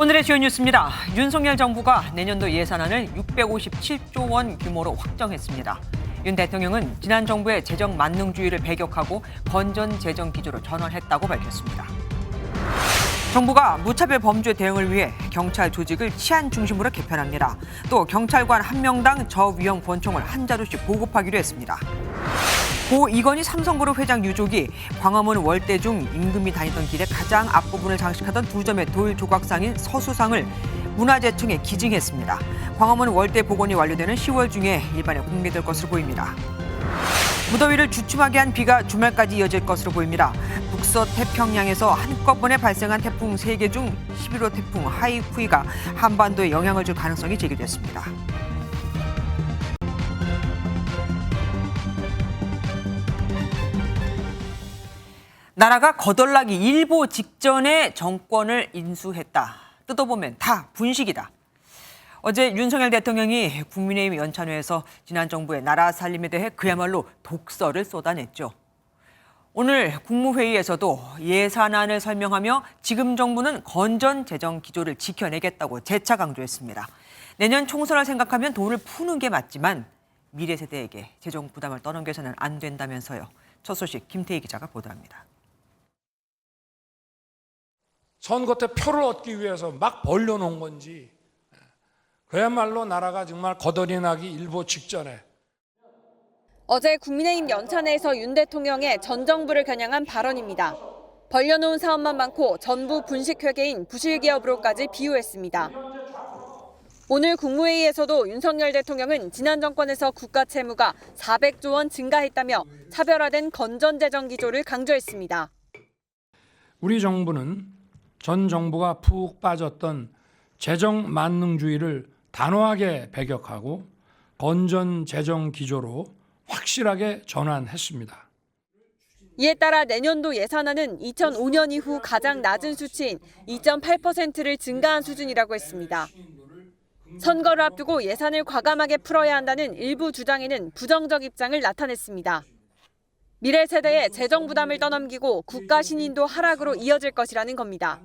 오늘의 주요 뉴스입니다. 윤석열 정부가 내년도 예산안을 657조 원 규모로 확정했습니다. 윤 대통령은 지난 정부의 재정 만능주의를 배격하고 건전 재정 기조로 전환했다고 밝혔습니다. 정부가 무차별 범죄 대응을 위해 경찰 조직을 치안 중심으로 개편합니다. 또 경찰관 1명당 저위험 권총을 한 자루씩 보급하기로 했습니다. 고 이건희 삼성그룹 회장 유족이 광화문 월대 중 임금이 다니던 길에 가장 앞부분을 장식하던 두 점의 돌 조각상인 서수상을 문화재청에 기증했습니다. 광화문 월대 복원이 완료되는 10월 중에 일반에 공개될 것으로 보입니다. 무더위를 주춤하게 한 비가 주말까지 이어질 것으로 보입니다. 북서태평양에서 한꺼번에 발생한 태풍 3개 중 11호 태풍 하이쿠이가 한반도에 영향을 줄 가능성이 제기됐습니다. 나라가 거덜나기 일보 직전에 정권을 인수했다. 뜯어보면 다 분식이다. 어제 윤석열 대통령이 국민의힘 연찬회에서 지난 정부의 나라 살림에 대해 그야말로 독설을 쏟아냈죠. 오늘 국무회의에서도 예산안을 설명하며 지금 정부는 건전 재정 기조를 지켜내겠다고 재차 강조했습니다. 내년 총선을 생각하면 돈을 푸는 게 맞지만 미래 세대에게 재정 부담을 떠넘겨서는 안 된다면서요. 첫 소식 김태희 기자가 보도합니다. 선거 때 표를 얻기 위해서 막 벌려놓은 건지 그야말로 나라가 정말 거덜이 나기 일보 직전에. 어제 국민의힘 연찬회에서 윤 대통령의 전 정부를 겨냥한 발언입니다. 벌려놓은 사업만 많고 전부 분식회계인 부실기업으로까지 비유했습니다. 오늘 국무회의에서도 윤석열 대통령은 지난 정권에서 국가 채무가 400조 원 증가했다며 차별화된 건전재정 기조를 강조했습니다. 우리 정부는 전 정부가 푹 빠졌던 재정 만능주의를 단호하게 배격하고 건전 재정 기조로 확실하게 전환했습니다. 이에 따라 내년도 예산안은 2005년 이후 가장 낮은 수치인 2.8%를 증가한 수준이라고 했습니다. 선거를 앞두고 예산을 과감하게 풀어야 한다는 일부 주장에는 부정적 입장을 나타냈습니다. 미래 세대에 재정 부담을 떠넘기고 국가 신인도 하락으로 이어질 것이라는 겁니다.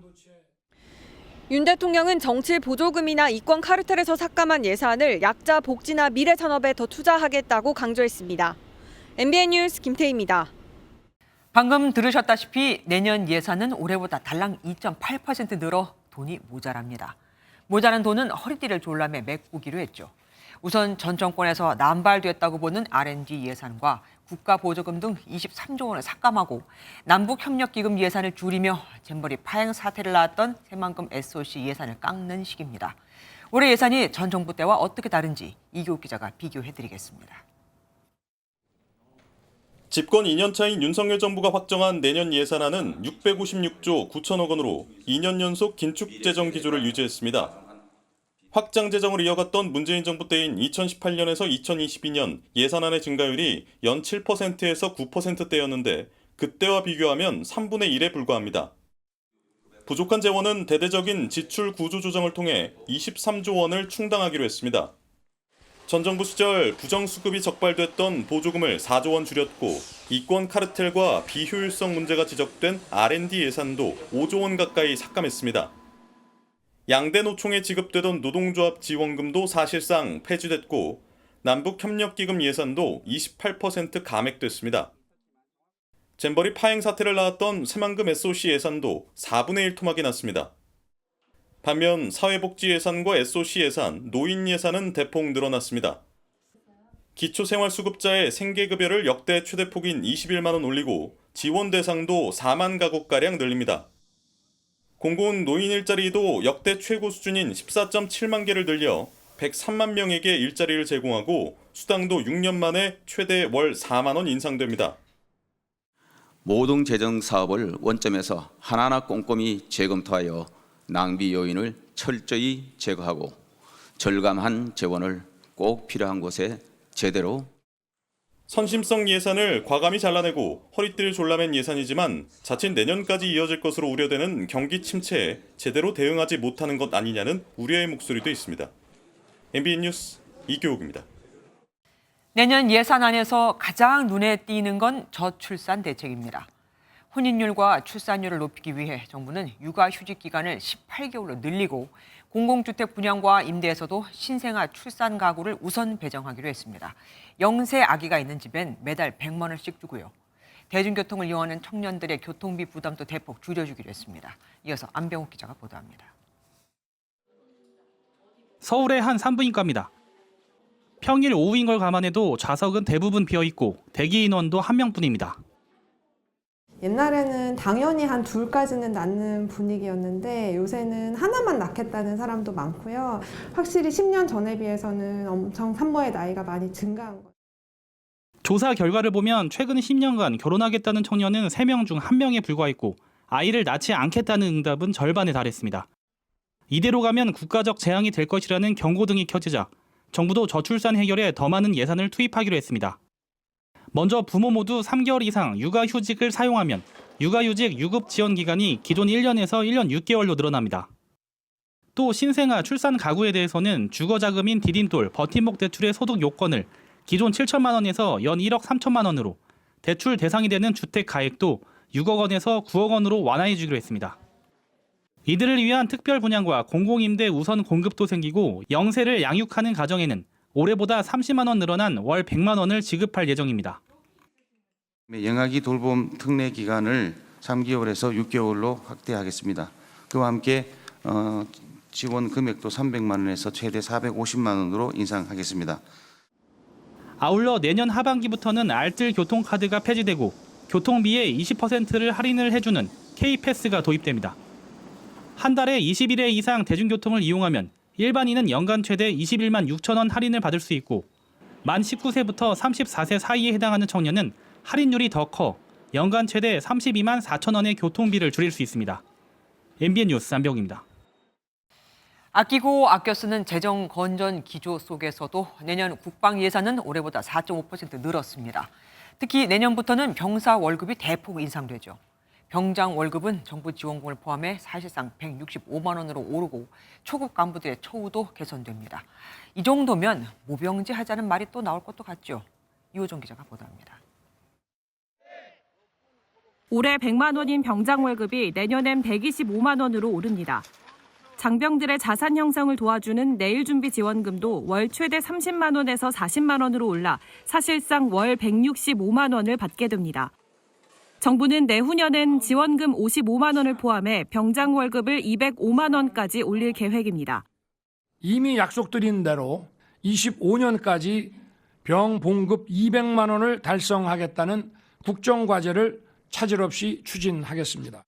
윤 대통령은 정치 보조금이나 이권 카르텔에서 삭감한 예산을 약자 복지나 미래 산업에 더 투자하겠다고 강조했습니다. MBN 뉴스 김태희입니다. 방금 들으셨다시피 내년 예산은 올해보다 달랑 2.8% 늘어 돈이 모자랍니다. 모자란 돈은 허리띠를 졸라매 메꾸기로 했죠. 우선 전 정권에서 남발됐다고 보는 R&D 예산과 국가보조금 등 23조 원을 삭감하고 남북협력기금 예산을 줄이며 잼버리 파행 사태를 낳았던 새만금 SOC 예산을 깎는 식입니다. 올해 예산이 전 정부 때와 어떻게 다른지 이교욱 기자가 비교해드리겠습니다. 집권 2년차인 윤석열 정부가 확정한 내년 예산안은 656조 9천억 원으로 2년 연속 긴축 재정 기조를 유지했습니다. 확장 재정을 이어갔던 문재인 정부 때인 2018년에서 2022년 예산안의 증가율이 연 7%에서 9%대였는데 그때와 비교하면 3분의 1에 불과합니다. 부족한 재원은 대대적인 지출 구조 조정을 통해 23조 원을 충당하기로 했습니다. 전 정부 시절 부정수급이 적발됐던 보조금을 4조 원 줄였고 이권 카르텔과 비효율성 문제가 지적된 R&D 예산도 5조 원 가까이 삭감했습니다. 양대 노총에 지급되던 노동조합 지원금도 사실상 폐지됐고 남북협력기금 예산도 28% 감액됐습니다. 잼버리 파행 사태를 낳았던 새만금 SOC 예산도 4분의 1 토막이 났습니다. 반면 사회복지 예산과 SOC 예산, 노인 예산은 대폭 늘어났습니다. 기초생활수급자의 생계급여를 역대 최대폭인 21만 원 올리고 지원 대상도 4만 가구가량 늘립니다. 공고은 노인 일자리도 역대 최고 수준인 14.7만 개를 늘려 103만 명에게 일자리를 제공하고 수당도 6년 만에 최대 월 4만 원 인상됩니다. 모든 재정 사업을 원점에서 하나하나 꼼꼼히 재검토하여 낭비 요인을 철저히 제거하고 절감한 재원을 꼭 필요한 곳에 제대로 선심성 예산을 과감히 잘라내고 허리띠를 졸라맨 예산이지만 자칫 내년까지 이어질 것으로 우려되는 경기 침체에 제대로 대응하지 못하는 것 아니냐는 우려의 목소리도 있습니다. MBN 뉴스 이교욱입니다. 내년 예산안에서 가장 눈에 띄는 건 저출산 대책입니다. 혼인율과 출산율을 높이기 위해 정부는 육아휴직 기간을 18개월로 늘리고 공공주택 분양과 임대에서도 신생아 출산 가구를 우선 배정하기로 했습니다. 영세 아기가 있는 집엔 매달 100만 원씩 주고요. 대중교통을 이용하는 청년들의 교통비 부담도 대폭 줄여주기로 했습니다. 이어서 안병욱 기자가 보도합니다. 서울의 한 산부인과입니다. 평일 오후인 걸 감안해도 좌석은 대부분 비어있고 대기 인원도 1명뿐입니다. 옛날에는 당연히 한 둘까지는 낳는 분위기였는데 요새는 하나만 낳겠다는 사람도 많고요. 확실히 10년 전에 비해서는 엄청 산모의 나이가 많이 증가한 거예요. 조사 결과를 보면 최근 10년간 결혼하겠다는 청년은 3명 중 1명에 불과했고 아이를 낳지 않겠다는 응답은 절반에 달했습니다. 이대로 가면 국가적 재앙이 될 것이라는 경고등이 켜지자 정부도 저출산 해결에 더 많은 예산을 투입하기로 했습니다. 먼저 부모 모두 3개월 이상 육아휴직을 사용하면 육아휴직 유급 지원 기간이 기존 1년에서 1년 6개월로 늘어납니다. 또 신생아 출산 가구에 대해서는 주거자금인 디딤돌, 버팀목 대출의 소득 요건을 기존 7천만 원에서 연 1억 3천만 원으로, 대출 대상이 되는 주택 가액도 6억 원에서 9억 원으로 완화해 주기로 했습니다. 이들을 위한 특별 분양과 공공임대 우선 공급도 생기고 영세를 양육하는 가정에는 올해보다 30만 원 늘어난 월 100만 원을 지급할 예정입니다. 영아기 돌봄 특례 기간을 3개월에서 6개월로 확대하겠습니다. 그와 함께 지원 금액도 300만 원에서 최대 450만 원으로 인상하겠습니다. 아울러 내년 하반기부터는 알뜰 교통카드가 폐지되고 교통비의 20%를 할인을 해주는 K패스가 도입됩니다. 한 달에 20일 이상 대중교통을 이용하면 일반인은 연간 최대 21만 6천 원 할인을 받을 수 있고 만 19세부터 34세 사이에 해당하는 청년은 할인율이 더 커 연간 최대 32만 4천 원의 교통비를 줄일 수 있습니다. MBN 뉴스 안병욱입니다. 아끼고 아껴 쓰는 재정 건전 기조 속에서도 내년 국방 예산은 올해보다 4.5% 늘었습니다. 특히 내년부터는 병사 월급이 대폭 인상되죠. 병장 월급은 정부 지원금을 포함해 사실상 165만 원으로 오르고 초급 간부들의 처우도 개선됩니다. 이 정도면 모병제 하자는 말이 또 나올 것도 같죠. 이호정 기자가 보도합니다. 올해 100만 원인 병장 월급이 내년엔 125만 원으로 오릅니다. 장병들의 자산 형성을 도와주는 내일 준비 지원금도 월 최대 30만 원에서 40만 원으로 올라 사실상 월 165만 원을 받게 됩니다. 정부는 내후년엔 지원금 55만 원을 포함해 병장 월급을 205만 원까지 올릴 계획입니다. 이미 약속드린 대로 25년까지 병 봉급 200만 원을 달성하겠다는 국정과제를 차질 없이 추진하겠습니다.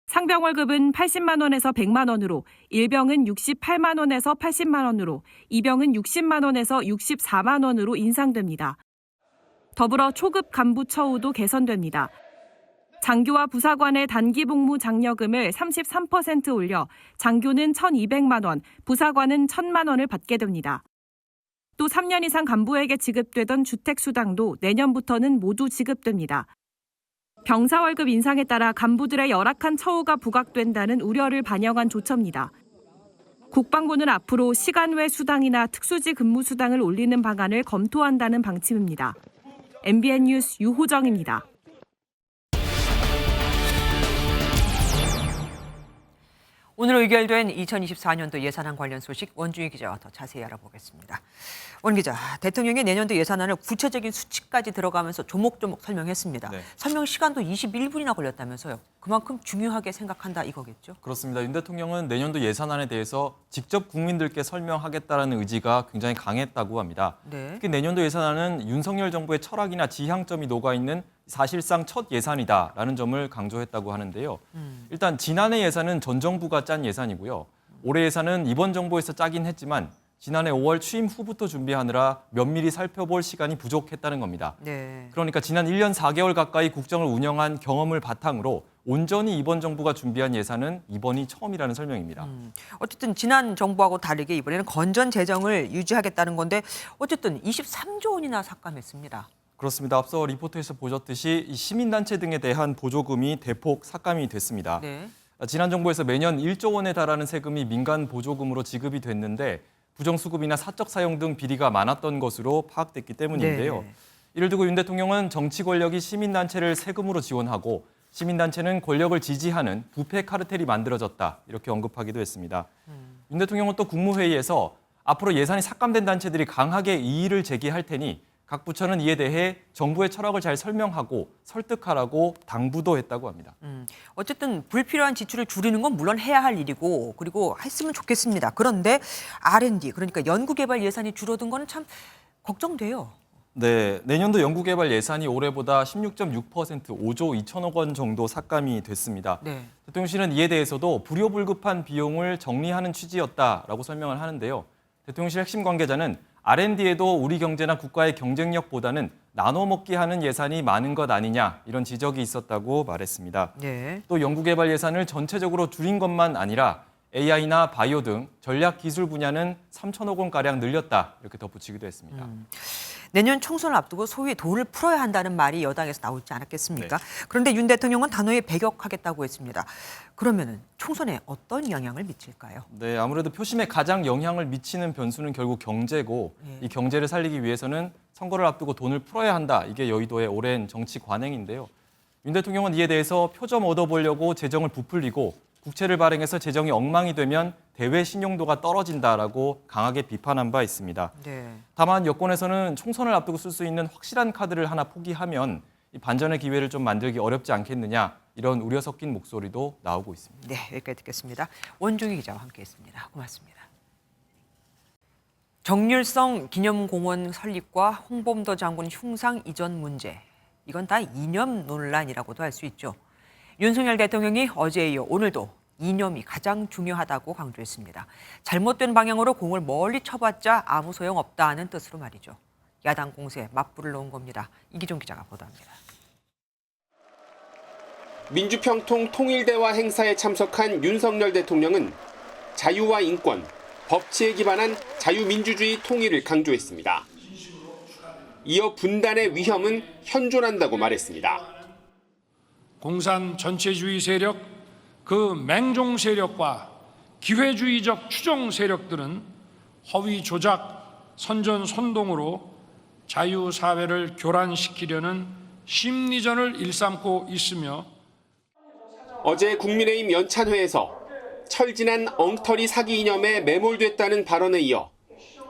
상병 월급은 80만 원에서 100만 원으로, 일병은 68만 원에서 80만 원으로, 이병은 60만 원에서 64만 원으로 인상됩니다. 더불어 초급 간부 처우도 개선됩니다. 장교와 부사관의 단기 복무 장려금을 33% 올려 장교는 1,200만 원, 부사관은 1,000만 원을 받게 됩니다. 또 3년 이상 간부에게 지급되던 주택수당도 내년부터는 모두 지급됩니다. 병사 월급 인상에 따라 간부들의 열악한 처우가 부각된다는 우려를 반영한 조처입니다. 국방부는 앞으로 시간 외 수당이나 특수지 근무 수당을 올리는 방안을 검토한다는 방침입니다. MBN 뉴스 유호정입니다. 오늘 의결된 2024년도 예산안 관련 소식 원중희 기자와 더 자세히 알아보겠습니다. 원 기자, 대통령이 내년도 예산안을 구체적인 수치까지 들어가면서 조목조목 설명했습니다. 네. 설명 시간도 21분이나 걸렸다면서요. 그만큼 중요하게 생각한다 이거겠죠? 그렇습니다. 윤 대통령은 내년도 예산안에 대해서 직접 국민들께 설명하겠다는 의지가 굉장히 강했다고 합니다. 네. 특히 내년도 예산안은 윤석열 정부의 철학이나 지향점이 녹아있는 사실상 첫 예산이다라는 점을 강조했다고 하는데요. 일단 지난해 예산은 전 정부가 짠 예산이고요. 올해 예산은 이번 정부에서 짜긴 했지만 지난해 5월 취임 후부터 준비하느라 면밀히 살펴볼 시간이 부족했다는 겁니다. 네. 그러니까 지난 1년 4개월 가까이 국정을 운영한 경험을 바탕으로 온전히 이번 정부가 준비한 예산은 이번이 처음이라는 설명입니다. 어쨌든 지난 정부하고 다르게 이번에는 건전 재정을 유지하겠다는 건데 어쨌든 23조 원이나 삭감했습니다. 그렇습니다. 앞서 리포트에서 보셨듯이 이 시민단체 등에 대한 보조금이 대폭 삭감이 됐습니다. 네. 지난 정부에서 매년 1조 원에 달하는 세금이 민간 보조금으로 지급이 됐는데 부정수급이나 사적 사용 등 비리가 많았던 것으로 파악됐기 때문인데요. 네. 이를 두고 윤 대통령은 정치 권력이 시민단체를 세금으로 지원하고 시민단체는 권력을 지지하는 부패 카르텔이 만들어졌다 이렇게 언급하기도 했습니다. 윤 대통령은 또 국무회의에서 앞으로 예산이 삭감된 단체들이 강하게 이의를 제기할 테니 각 부처는 이에 대해 정부의 철학을 잘 설명하고 설득하라고 당부도 했다고 합니다. 어쨌든 불필요한 지출을 줄이는 건 물론 해야 할 일이고 그리고 했으면 좋겠습니다. 그런데 R&D 그러니까 연구개발 예산이 줄어든 거는 참 걱정돼요. 네, 내년도 연구개발 예산이 올해보다 16.6% 5조 2천억 원 정도 삭감이 됐습니다. 네. 대통령실은 이에 대해서도 불효불급한 비용을 정리하는 취지였다라고 설명을 하는데요. 대통령실 핵심 관계자는 R&D에도 우리 경제나 국가의 경쟁력보다는 나눠 먹기 하는 예산이 많은 것 아니냐 이런 지적이 있었다고 말했습니다. 네. 또 연구개발 예산을 전체적으로 줄인 것만 아니라 AI나 바이오 등 전략 기술 분야는 3천억 원가량 늘렸다 이렇게 덧붙이기도 했습니다. 내년 총선을 앞두고 소위 돈을 풀어야 한다는 말이 여당에서 나오지 않았겠습니까? 네. 그런데 윤 대통령은 단호히 배격하겠다고 했습니다. 그러면은 총선에 어떤 영향을 미칠까요? 네, 아무래도 표심에 가장 영향을 미치는 변수는 결국 경제고 이 경제를 살리기 위해서는 선거를 앞두고 돈을 풀어야 한다. 이게 여의도의 오랜 정치 관행인데요. 윤 대통령은 이에 대해서 표점 얻어보려고 재정을 부풀리고 국채를 발행해서 재정이 엉망이 되면 대외 신용도가 떨어진다라고 강하게 비판한 바 있습니다. 네. 다만 여권에서는 총선을 앞두고 쓸 수 있는 확실한 카드를 하나 포기하면 이 반전의 기회를 좀 만들기 어렵지 않겠느냐 이런 우려 섞인 목소리도 나오고 있습니다. 네, 여기까지 듣겠습니다. 원종희 기자와 함께했습니다. 고맙습니다. 정률성 기념공원 설립과 홍범도 장군 흉상 이전 문제. 이건 다 이념 논란이라고도 할 수 있죠. 윤석열 대통령이 어제에 이어 오늘도 이념이 가장 중요하다고 강조했습니다. 잘못된 방향으로 공을 멀리 쳐봤자 아무 소용없다는 뜻으로 말이죠. 야당 공세에 맞불을 놓은 겁니다. 이기종 기자가 보도합니다. 민주평통 통일대화 행사에 참석한 윤석열 대통령은 자유와 인권, 법치에 기반한 자유민주주의 통일을 강조했습니다. 이어 분단의 위험은 현존한다고 말했습니다. 공산 전체주의 세력, 그 맹종 세력과 기회주의적 추종 세력들은 허위 조작, 선전선동으로 자유사회를 교란시키려는 심리전을 일삼고 있으며 어제 국민의힘 연찬회에서 철진한 엉터리 사기 이념에 매몰됐다는 발언에 이어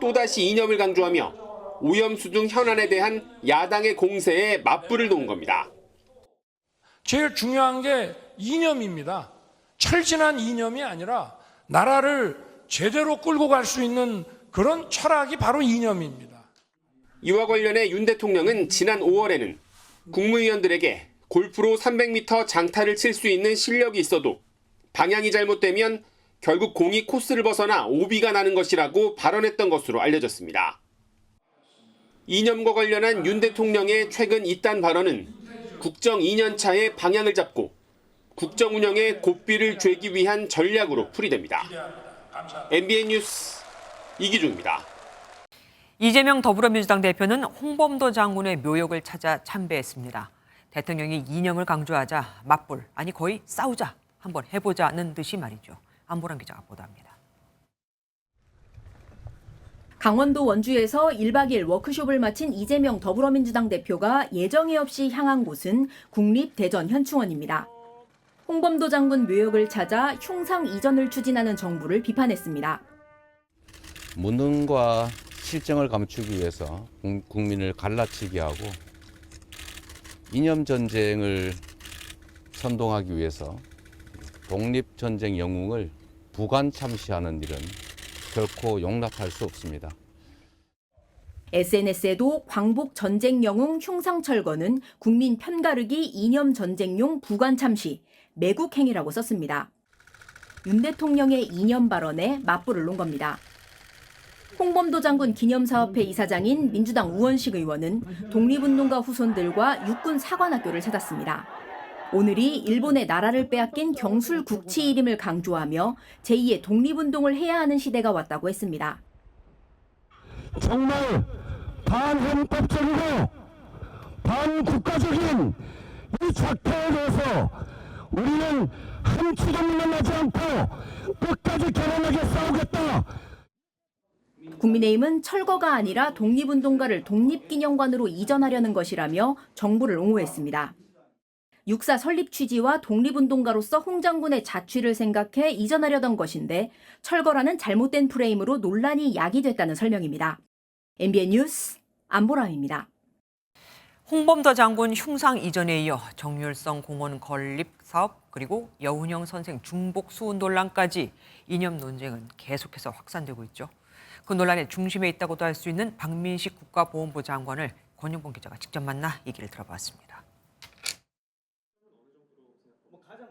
또다시 이념을 강조하며 오염수 등 현안에 대한 야당의 공세에 맞불을 놓은 겁니다. 제일 중요한 게 이념입니다. 철진한 이념이 아니라 나라를 제대로 끌고 갈 수 있는 그런 철학이 바로 이념입니다. 이와 관련해 윤 대통령은 지난 5월에는 국무위원들에게 골프로 300m 장타를 칠 수 있는 실력이 있어도 방향이 잘못되면 결국 공이 코스를 벗어나 오비가 나는 것이라고 발언했던 것으로 알려졌습니다. 이념과 관련한 윤 대통령의 최근 이딴 발언은 국정 2년차의 방향을 잡고 국정 운영에 고삐를 죄기 위한 전략으로 풀이됩니다. MBN 뉴스 이기중입니다. 이재명 더불어민주당 대표는 홍범도 장군의 묘역을 찾아 참배했습니다. 대통령이 이념을 강조하자 맞불, 아니 거의 싸우자, 한번 해보자는 듯이 말이죠. 안보람 기자가 보도합니다. 강원도 원주에서 1박 2일 워크숍을 마친 이재명 더불어민주당 대표가 예정에 없이 향한 곳은 국립대전현충원입니다. 홍범도 장군 묘역을 찾아 흉상 이전을 추진하는 정부를 비판했습니다. 무능과 실정을 감추기 위해서 국민을 갈라치게 하고 이념 전쟁을 선동하기 위해서 독립전쟁 영웅을 부관 참시하는 일은 결코 용납할 수 없습니다. SNS에도 광복 전쟁 영웅 흉상 철거는 국민 편가르기 이념 전쟁용 부관 참시, 매국 행위라고 썼습니다. 윤 대통령의 이념 발언에 맞불을 놓은 겁니다. 홍범도 장군 기념사업회 이사장인 민주당 우원식 의원은 독립운동가 후손들과 육군 사관학교를 찾았습니다. 오늘이 일본의 나라를 빼앗긴 경술 국치일임을 강조하며 제2의 독립운동을 해야 하는 시대가 왔다고 했습니다. 정말 반헌법적이고 반국가적인 이 작태에 대해서 우리는 한치도 물러나지 않고 끝까지 결연하게 싸우겠다. 국민의힘은 철거가 아니라 독립운동가를 독립기념관으로 이전하려는 것이라며 정부를 옹호했습니다. 육사 설립 취지와 독립운동가로서 홍 장군의 자취를 생각해 이전하려던 것인데 철거라는 잘못된 프레임으로 논란이 야기됐다는 설명입니다. MBN 뉴스 안보람입니다. 홍범도 장군 흉상 이전에 이어 정율성 공원 건립 사업 그리고 여운형 선생 중복 수훈 논란까지 이념 논쟁은 계속해서 확산되고 있죠. 그 논란의 중심에 있다고도 할 수 있는 박민식 국가보훈부 장관을 권영봉 기자가 직접 만나 얘기를 들어봤습니다.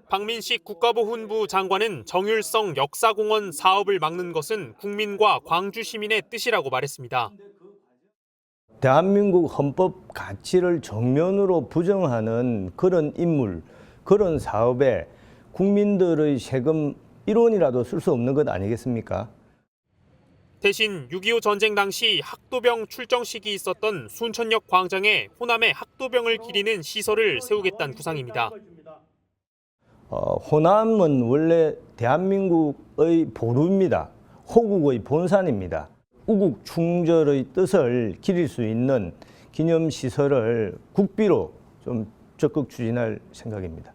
박민식 국가보훈부 장관은 정율성 역사공원 사업을 막는 것은 국민과 광주 시민의 뜻이라고 말했습니다. 대한민국 헌법 가치를 정면으로 부정하는 그런 인물, 그런 사업에 국민들의 세금 1원이라도 쓸 수 없는 것 아니겠습니까? 대신 6.25 전쟁 당시 학도병 출정식이 있었던 순천역 광장에 호남의 학도병을 기리는 시설을 세우겠다는 구상입니다. 호남은 원래 대한민국의 보루입니다. 호국의 본산입니다. 우국 충절의 뜻을 기릴 수 있는 기념시설을 국비로 좀 적극 추진할 생각입니다.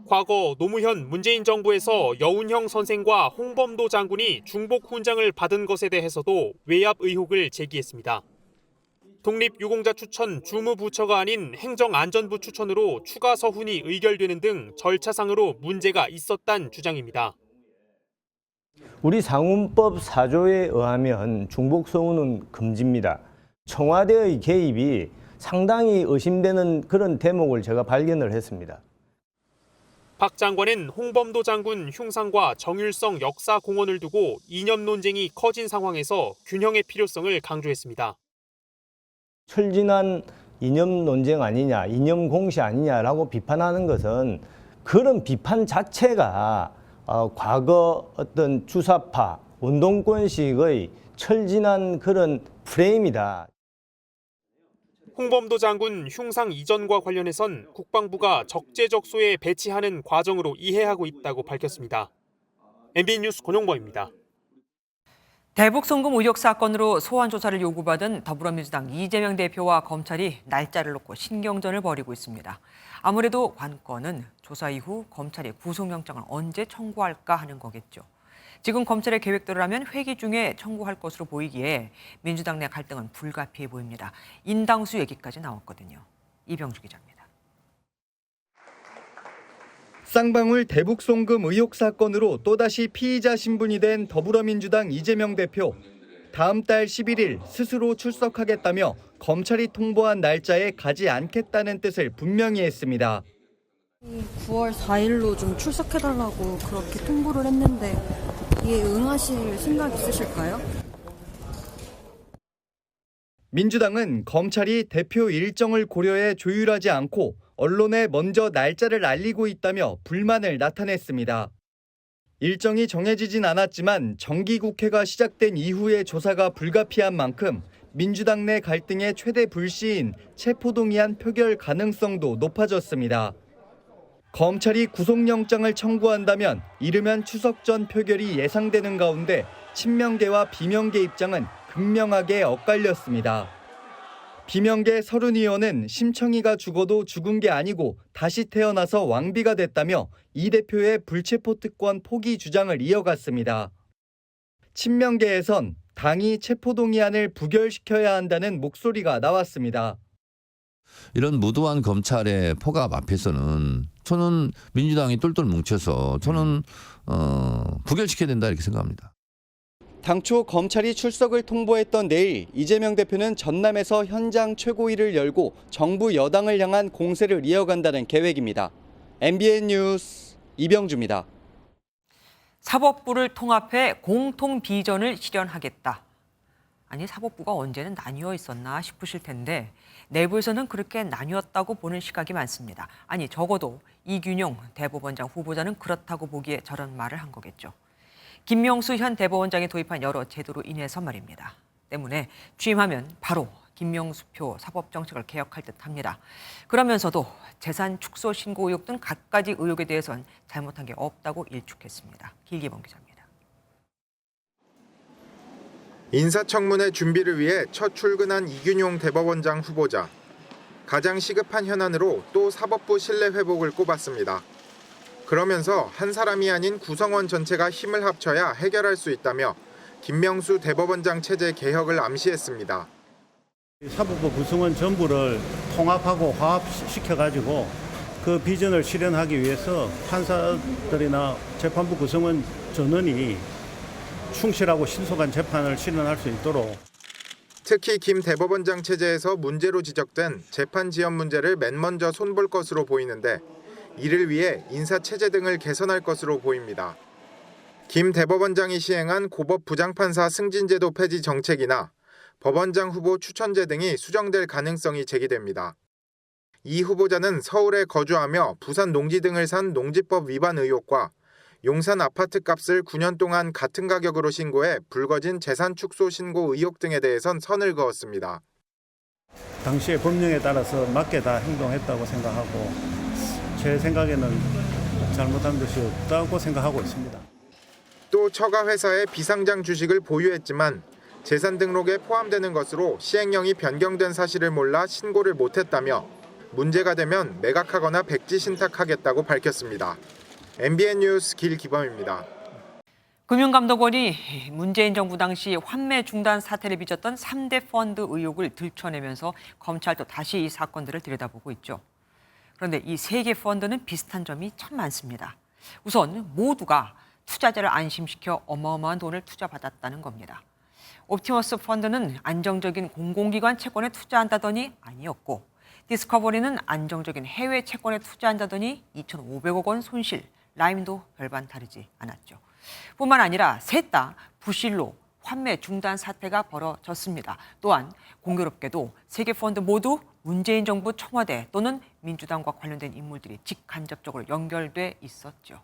과거 노무현 문재인 정부에서 여운형 선생과 홍범도 장군이 중복 훈장을 받은 것에 대해서도 외압 의혹을 제기했습니다. 독립유공자 추천 주무부처가 아닌 행정안전부 추천으로 추가 서훈이 의결되는 등 절차상으로 문제가 있었다는 주장입니다. 우리 상훈법 4조에 의하면 중복 서훈은 금지입니다. 청와대의 개입이 상당히 의심되는 그런 대목을 제가 발견을 했습니다. 박 장관은 홍범도 장군 흉상과 정율성 역사공원을 두고 이념 논쟁이 커진 상황에서 균형의 필요성을 강조했습니다. 철진한 이념 논쟁 아니냐, 이념 공시 아니냐라고 비판하는 것은 그런 비판 자체가 과거 어떤 주사파, 운동권식의 철진한 그런 프레임이다. 홍범도 장군 흉상 이전과 관련해선 국방부가 적재적소에 배치하는 과정으로 이해하고 있다고 밝혔습니다. MBN 뉴스 권용범입니다. 대북 송금 의혹 사건으로 소환 조사를 요구받은 더불어민주당 이재명 대표와 검찰이 날짜를 놓고 신경전을 벌이고 있습니다. 아무래도 관건은 조사 이후 검찰이 구속영장을 언제 청구할까 하는 거겠죠. 지금 검찰의 계획대로라면 회기 중에 청구할 것으로 보이기에 민주당 내 갈등은 불가피해 보입니다. 인당수 얘기까지 나왔거든요. 이병주 기자입니다. 쌍방울 대북 송금 의혹 사건으로 또다시 피의자 신분이 된 더불어민주당 이재명 대표. 다음 달 11일 스스로 출석하겠다며 검찰이 통보한 날짜에 가지 않겠다는 뜻을 분명히 했습니다. 9월 4일로 좀 출석해달라고 그렇게 통보를 했는데 이에 응하실 생각 있으실까요? 민주당은 검찰이 대표 일정을 고려해 조율하지 않고 언론에 먼저 날짜를 알리고 있다며 불만을 나타냈습니다. 일정이 정해지진 않았지만 정기국회가 시작된 이후의 조사가 불가피한 만큼 민주당 내 갈등의 최대 불씨인 체포동의안 표결 가능성도 높아졌습니다. 검찰이 구속영장을 청구한다면 이르면 추석 전 표결이 예상되는 가운데 친명계와 비명계 입장은 극명하게 엇갈렸습니다. 비명계 서른 의원은 심청이가 죽어도 죽은 게 아니고 다시 태어나서 왕비가 됐다며 이 대표의 불체포 특권 포기 주장을 이어갔습니다. 친명계에선 당이 체포동의안을 부결시켜야 한다는 목소리가 나왔습니다. 이런 무도한 검찰의 포갑 앞에서는 저는 민주당이 똘똘 뭉쳐서 저는 부결시켜야 된다 이렇게 생각합니다. 당초 검찰이 출석을 통보했던 내일 이재명 대표는 전남에서 현장 최고위를 열고 정부 여당을 향한 공세를 이어간다는 계획입니다. MBN 뉴스 이병주입니다. 사법부를 통합해 공통 비전을 실현하겠다. 아니 사법부가 언제는 나뉘어 있었나 싶으실 텐데 내부에서는 그렇게 나뉘었다고 보는 시각이 많습니다. 아니 적어도 이균용 대법원장 후보자는 그렇다고 보기에 저런 말을 한 거겠죠. 김명수 현 대법원장이 도입한 여러 제도로 인해서 말입니다. 때문에 취임하면 바로 김명수표 사법정책을 개혁할 듯합니다. 그러면서도 재산 축소 신고 의혹 등 갖가지 의혹에 대해선 잘못한 게 없다고 일축했습니다. 길기범 기자입니다. 인사청문회 준비를 위해 첫 출근한 이균용 대법원장 후보자. 가장 시급한 현안으로 또 사법부 신뢰 회복을 꼽았습니다. 그러면서 한 사람이 아닌 구성원 전체가 힘을 합쳐야 해결할 수 있다며 김명수 대법원장 체제 개혁을 암시했습니다. 사법부 구성원 전부를 통합하고 화합시켜가지고 그 비전을 실현하기 위해서 판사들이나 재판부 구성원 전원이 충실하고 신속한 재판을 실현할 수 있도록. 특히 김 대법원장 체제에서 문제로 지적된 재판 지연 문제를 맨 먼저 손볼 것으로 보이는데 이를 위해 인사체제 등을 개선할 것으로 보입니다. 김 대법원장이 시행한 고법 부장판사 승진제도 폐지 정책이나 법원장 후보 추천제 등이 수정될 가능성이 제기됩니다. 이 후보자는 서울에 거주하며 부산 농지 등을 산 농지법 위반 의혹과 용산 아파트 값을 9년 동안 같은 가격으로 신고해 불거진 재산 축소 신고 의혹 등에 대해선 선을 그었습니다. 당시의 법령에 따라서 맞게 다 행동했다고 생각하고 제 생각에는 잘못한 것이 없다고 생각하고 있습니다. 또 처가 회사의 비상장 주식을 보유했지만 재산 등록에 포함되는 것으로 시행령이 변경된 사실을 몰라 신고를 못했다며 문제가 되면 매각하거나 백지 신탁하겠다고 밝혔습니다. MBN 뉴스 길기범입니다. 금융감독원이 문재인 정부 당시 환매 중단 사태를 빚었던 3대 펀드 의혹을 들춰내면서 검찰도 다시 이 사건들을 들여다보고 있죠. 그런데 이 3개 펀드는 비슷한 점이 참 많습니다. 우선 모두가 투자자를 안심시켜 어마어마한 돈을 투자받았다는 겁니다. 옵티머스 펀드는 안정적인 공공기관 채권에 투자한다더니 아니었고, 디스커버리는 안정적인 해외 채권에 투자한다더니 2,500억 원 손실, 라임도 별반 다르지 않았죠. 뿐만 아니라 셋 다 부실로 환매 중단 사태가 벌어졌습니다. 또한 공교롭게도 3개 펀드 모두 문재인 정부 청와대 또는 민주당과 관련된 인물들이 직간접적으로 연결돼 있었죠.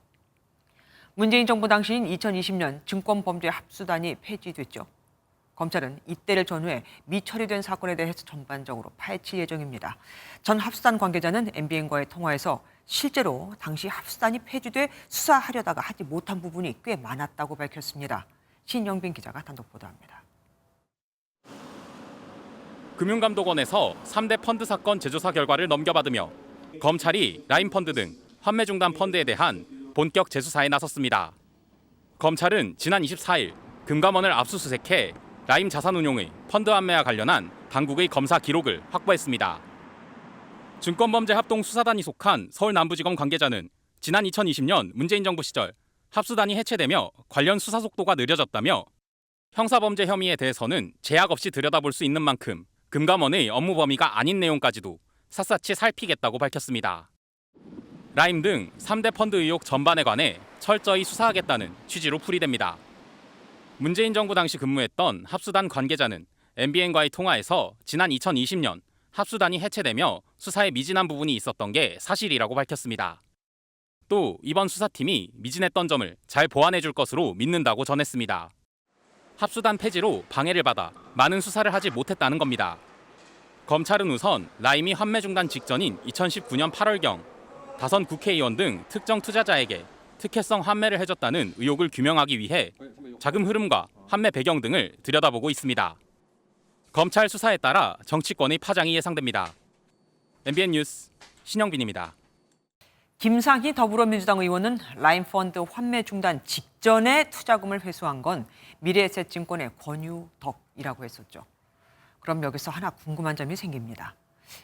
문재인 정부 당시인 2020년 증권범죄합수단이 폐지됐죠. 검찰은 이때를 전후해 미처리된 사건에 대해서 전반적으로 파헤칠 예정입니다. 전 합수단 관계자는 MBN과의 통화에서 실제로 당시 합수단이 폐지돼 수사하려다가 하지 못한 부분이 꽤 많았다고 밝혔습니다. 신영빈 기자가 단독 보도합니다. 금융감독원에서 3대 펀드 사건 재조사 결과를 넘겨받으며 검찰이 라임펀드 등 환매 중단 펀드에 대한 본격 재수사에 나섰습니다. 검찰은 지난 24일 금감원을 압수수색해 라임 자산운용의 펀드 환매와 관련한 당국의 검사 기록을 확보했습니다. 증권범죄합동수사단이 속한 서울남부지검 관계자는 지난 2020년 문재인 정부 시절 합수단이 해체되며 관련 수사 속도가 느려졌다며 형사범죄 혐의에 대해서는 제약 없이 들여다볼 수 있는 만큼 금감원의 업무 범위가 아닌 내용까지도 샅샅이 살피겠다고 밝혔습니다. 라임 등 3대 펀드 의혹 전반에 관해 철저히 수사하겠다는 취지로 풀이됩니다. 문재인 정부 당시 근무했던 합수단 관계자는 MBN과의 통화에서 지난 2020년 합수단이 해체되며 수사에 미진한 부분이 있었던 게 사실이라고 밝혔습니다. 또 이번 수사팀이 미진했던 점을 잘 보완해 줄 것으로 믿는다고 전했습니다. 합수단 폐지로 방해를 받아 많은 수사를 하지 못했다는 겁니다. 검찰은 우선 라임이 환매 중단 직전인 2019년 8월경 다선 국회의원 등 특정 투자자에게 특혜성 환매를 해줬다는 의혹을 규명하기 위해 자금 흐름과 환매 배경 등을 들여다보고 있습니다. 검찰 수사에 따라 정치권의 파장이 예상됩니다. MBN 뉴스 신영빈입니다. 김상희 더불어민주당 의원은 라임펀드 환매 중단 직전에 투자금을 회수한 건 미래에셋증권의 권유덕이라고 했었죠. 그럼 여기서 하나 궁금한 점이 생깁니다.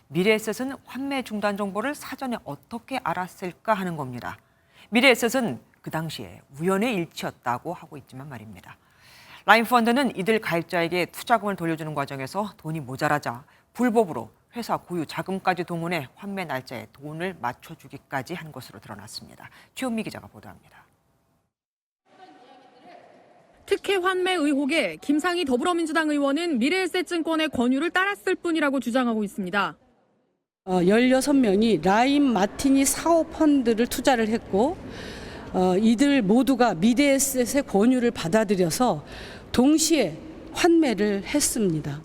미래에셋은 환매 중단 정보를 사전에 어떻게 알았을까 하는 겁니다. 미래에셋은 그 당시에 우연의 일치였다고 하고 있지만 말입니다. 라임펀드는 이들 가입자에게 투자금을 돌려주는 과정에서 돈이 모자라자 불법으로 회사 고유 자금까지 동원해 환매 날짜에 돈을 맞춰주기까지 한 것으로 드러났습니다. 최은미 기자가 보도합니다. 특혜 환매 의혹에 김상희 더불어민주당 의원은 미래에셋증권의 권유를 따랐을 뿐이라고 주장하고 있습니다. 16명이 라임 마티니 사호 펀드를 투자를 했고 이들 모두가 미래에셋의 권유를 받아들여서 동시에 환매를 했습니다.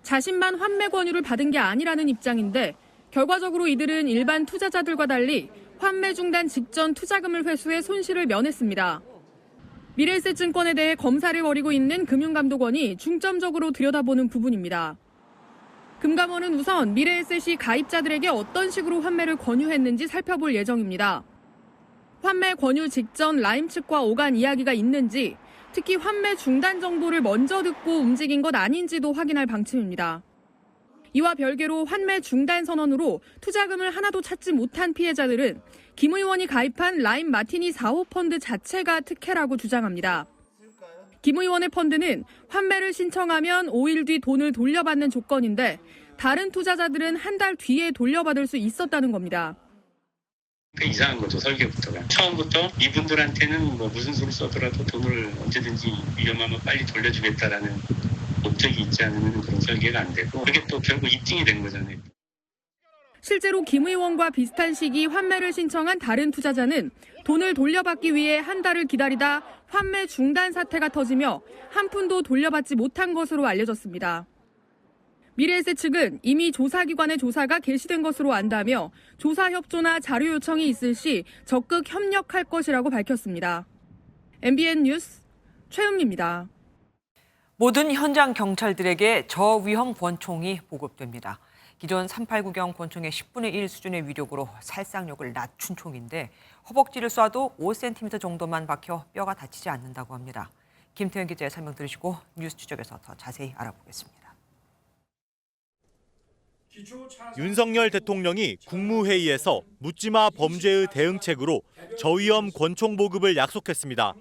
자신만 환매 권유를 받은 게 아니라는 입장인데 결과적으로 이들은 일반 투자자들과 달리 환매 중단 직전 투자금을 회수해 손실을 면했습니다. 미래에셋증권에 대해 검사를 벌이고 있는 금융감독원이 중점적으로 들여다보는 부분입니다. 금감원은 우선 미래에셋이 가입자들에게 어떤 식으로 환매를 권유했는지 살펴볼 예정입니다. 환매 권유 직전 라임 측과 오간 이야기가 있는지, 특히 환매 중단 정보를 먼저 듣고 움직인 것 아닌지도 확인할 방침입니다. 이와 별개로 환매 중단 선언으로 투자금을 하나도 찾지 못한 피해자들은 김 의원이 가입한 라임 마티니 4호 펀드 자체가 특혜라고 주장합니다. 김 의원의 펀드는 환매를 신청하면 5일 뒤 돈을 돌려받는 조건인데 다른 투자자들은 한 달 뒤에 돌려받을 수 있었다는 겁니다. 이상한 거죠, 설계부터가. 처음부터 이분들한테는 뭐 무슨 수를 써더라도 돈을 언제든지 위험하면 빨리 돌려주겠다라는 목적이 있지 않으면 그런 설계가 안 되고, 그게 또 결국 입증이 된 거잖아요. 실제로 김 의원과 비슷한 시기 환매를 신청한 다른 투자자는 돈을 돌려받기 위해 한 달을 기다리다 환매 중단 사태가 터지며 한 푼도 돌려받지 못한 것으로 알려졌습니다. 미래에셋 측은 이미 조사기관의 조사가 개시된 것으로 안다며 조사 협조나 자료 요청이 있을 시 적극 협력할 것이라고 밝혔습니다. MBN 뉴스 최은미입니다. 모든 현장 경찰들에게 저위험 권총이 보급됩니다. 기존 389경 권총의 10분의 1 수준의 위력으로 살상력을 낮춘 총인데 허벅지를 쏴도 5cm 정도만 박혀 뼈가 다치지 않는다고 합니다. 김태현 기자의 설명 들으시고 뉴스 추적에서 더 자세히 알아보겠습니다. 윤석열 대통령이 국무회의에서 묻지마 범죄의 대응책으로 저위험 권총 보급을 약속했습니다.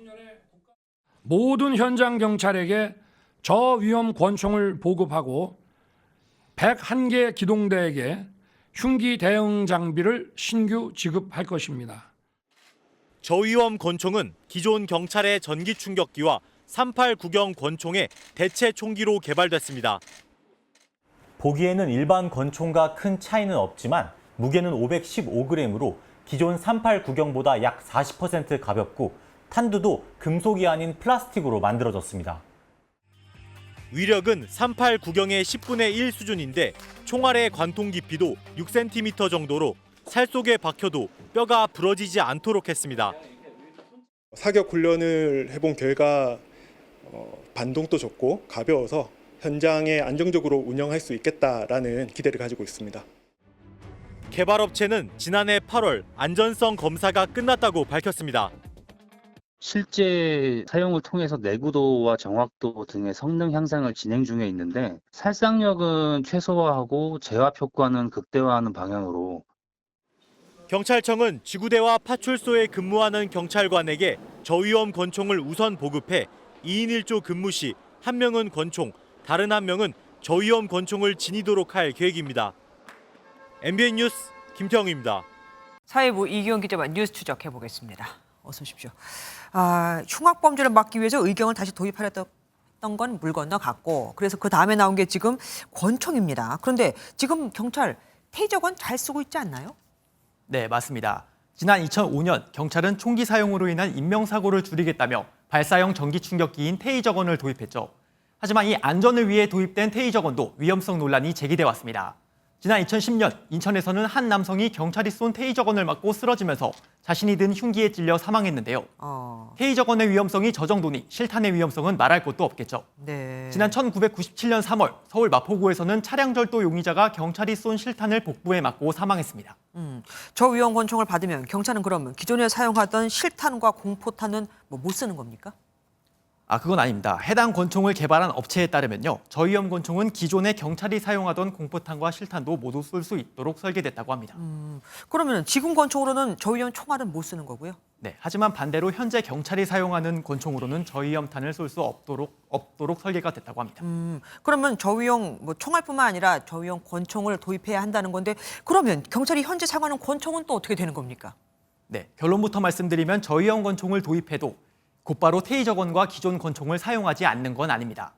모든 현장 경찰에게 저위험 권총을 보급하고 101개 기동대에게 흉기 대응 장비를 신규 지급할 것입니다. 저위험 권총은 기존 경찰의 전기 충격기와 389경 권총의 대체 총기로 개발됐습니다. 보기에는 일반 권총과 큰 차이는 없지만 무게는 515g으로 기존 389경보다 약 40% 가볍고 탄두도 금속이 아닌 플라스틱으로 만들어졌습니다. 위력은 389경의 10분의 1 수준인데 총알의 관통 깊이도 6cm 정도로 살 속에 박혀도 뼈가 부러지지 않도록 했습니다. 사격 훈련을 해본 결과 반동도 좋고 가벼워서 현장에 안정적으로 운영할 수 있겠다라는 기대를 가지고 있습니다. 개발업체는 지난해 8월 안전성 검사가 끝났다고 밝혔습니다. 실제 사용을 통해서 내구도와 정확도 등의 성능 향상을 진행 중에 있는데 살상력은 최소화하고 제압 효과는 극대화하는 방향으로. 경찰청은 지구대와 파출소에 근무하는 경찰관에게 저위험 권총을 우선 보급해 2인 1조 근무 시 한 명은 권총, 다른 한 명은 저위험 권총을 지니도록 할 계획입니다. MBN 뉴스 김태형입니다. 사회부 이기영 기자와 뉴스 추적해 보겠습니다. 어서 오십시오. 흉악 범죄를 막기 위해서 의경을 다시 도입하려던 건 물 건너갔고, 그래서 그 다음에 나온 게 지금 권총입니다. 그런데 지금 경찰 테이저건 잘 쓰고 있지 않나요? 네, 맞습니다. 지난 2005년 경찰은 총기 사용으로 인한 인명사고를 줄이겠다며 발사형 전기 충격기인 테이저건을 도입했죠. 하지만 이 안전을 위해 도입된 테이저건도 위험성 논란이 제기돼 왔습니다. 지난 2010년 인천에서는 한 남성이 경찰이 쏜 테이저건을 맞고 쓰러지면서 자신이 든 흉기에 찔려 사망했는데요. 테이저건의 위험성이 저 정도니 실탄의 위험성은 말할 것도 없겠죠. 네. 지난 1997년 3월 서울 마포구에서는 차량 절도 용의자가 경찰이 쏜 실탄을 복부에 맞고 사망했습니다. 저위험 권총을 받으면 경찰은 그러면 기존에 사용하던 실탄과 공포탄은 못 쓰는 겁니까? 그건 아닙니다. 해당 권총을 개발한 업체에 따르면요, 저위험 권총은 기존에 경찰이 사용하던 공포탄과 실탄도 모두 쏠 수 있도록 설계됐다고 합니다. 그러면 지금 권총으로는 저위험 총알은 못 쓰는 거고요? 네, 하지만 반대로 현재 경찰이 사용하는 권총으로는 저위험탄을 쏠 수 없도록 설계가 됐다고 합니다. 그러면 저위험 총알뿐만 아니라 저위험 권총을 도입해야 한다는 건데, 그러면 경찰이 현재 사용하는 권총은 또 어떻게 되는 겁니까? 네, 결론부터 말씀드리면 저위험 권총을 도입해도 곧바로 테이저건과 기존 권총을 사용하지 않는 건 아닙니다.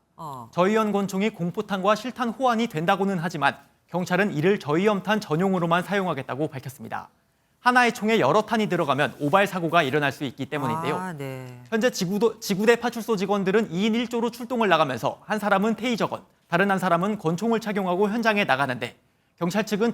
저위험 권총이 공포탄과 실탄 호환이 된다고는 하지만 경찰은 이를 저위험탄 전용으로만 사용하겠다고 밝혔습니다. 하나의 총에 여러 탄이 들어가면 오발 사고가 일어날 수 있기 때문인데요. 네. 현재 지구대 파출소 직원들은 2인 1조로 출동을 나가면서 한 사람은 테이저건, 다른 한 사람은 권총을 착용하고 현장에 나가는데 경찰 측은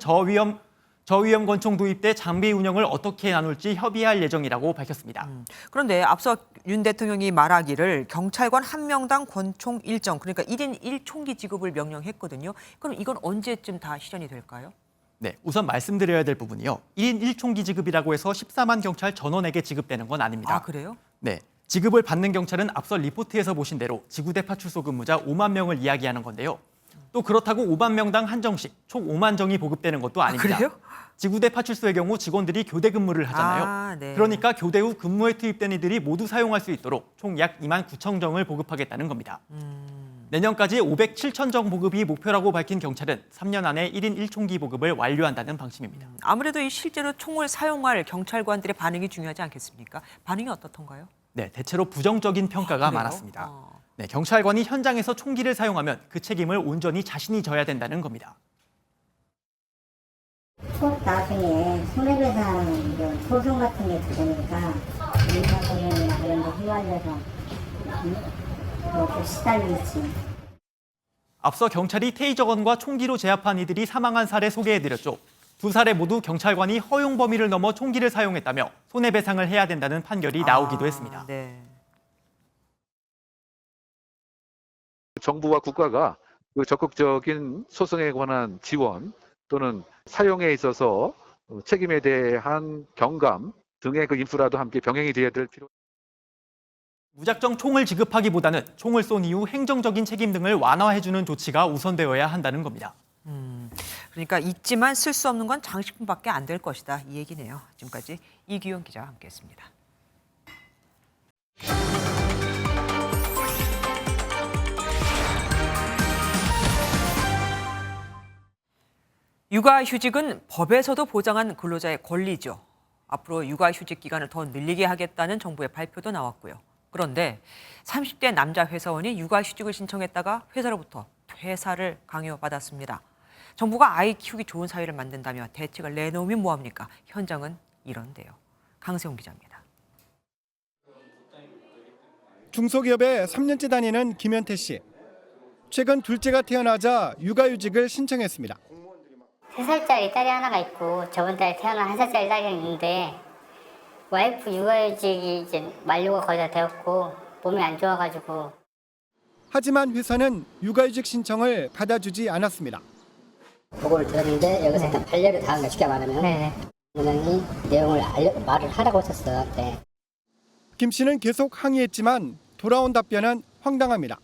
저위험 권총 도입 때 장비 운영을 어떻게 나눌지 협의할 예정이라고 밝혔습니다. 그런데 앞서 윤 대통령이 말하기를 경찰관 1명당 권총 1정, 그러니까 1인 1총기 지급을 명령했거든요. 그럼 이건 언제쯤 다 실현이 될까요? 네, 우선 말씀드려야 될 부분이요. 1인 1총기 지급이라고 해서 14만 경찰 전원에게 지급되는 건 아닙니다. 아, 그래요? 네, 지급을 받는 경찰은 앞서 리포트에서 보신 대로 지구대 파출소 근무자 5만 명을 이야기하는 건데요. 또 그렇다고 5만 명당 한정씩 총 5만 정이 보급되는 것도 아닙니다. 그래요? 지구대 파출소의 경우 직원들이 교대 근무를 하잖아요. 네. 그러니까 교대 후 근무에 투입된 이들이 모두 사용할 수 있도록 총 약 2만 9천 정을 보급하겠다는 겁니다. 내년까지 507천 정 보급이 목표라고 밝힌 경찰은 3년 안에 1인 1총기 보급을 완료한다는 방침입니다. 아무래도 이 실제로 총을 사용할 경찰관들의 반응이 중요하지 않겠습니까? 반응이 어떻던가요? 네, 대체로 부정적인 평가가 그래요? 많았습니다. 네, 경찰관이 현장에서 총기를 사용하면 그 책임을 온전히 자신이 져야 된다는 겁니다. 꼭 나중에 손해배상 소송 같은 게 들어오니까 민사소송이나 그런 데 휘말려서 또 시달리지. 앞서 경찰이 테이저건과 총기로 제압한 이들이 사망한 사례 소개해드렸죠. 두 사례 모두 경찰관이 허용 범위를 넘어 총기를 사용했다며 손해배상을 해야 된다는 판결이 나오기도 했습니다. 네. 정부와 국가가 그 적극적인 소송에 관한 지원 또는 사용에 있어서 책임에 대한 경감 등의 그 인프라도 함께 병행이 되어야 될 필요. 무작정 총을 지급하기보다는 총을 쏜 이후 행정적인 책임 등을 완화해주는 조치가 우선되어야 한다는 겁니다. 그러니까 있지만 쓸 수 없는 건 장식품밖에 안 될 것이다, 이 얘기네요. 지금까지 이규영 기자와 함께했습니다. 육아휴직은 법에서도 보장한 근로자의 권리죠. 앞으로 육아휴직 기간을 더 늘리게 하겠다는 정부의 발표도 나왔고요. 그런데 30대 남자 회사원이 육아휴직을 신청했다가 회사로부터 퇴사를 강요받았습니다. 정부가 아이 키우기 좋은 사회를 만든다며 대책을 내놓으면 뭐합니까? 현장은 이런데요. 강세훈 기자입니다. 중소기업에 3년째 다니는 김현태 씨. 최근 둘째가 태어나자 육아휴직을 신청했습니다. 3살짜리 딸이 하나가 있고 저번 달에 태어난 1살짜리 딸이 있는데 와이프 육아휴직이 이제 만료가 거의 다 되었고 몸이 안 좋아가지고. 하지만 회사는 육아휴직 신청을 받아주지 않았습니다. 보고를 들었는데 여기서 일단 판례를 다한 거 쉽게 말하면 분명히 내용을 말을 하라고 했었어. 네. 김 씨는 계속 항의했지만 돌아온 답변은 황당합니다.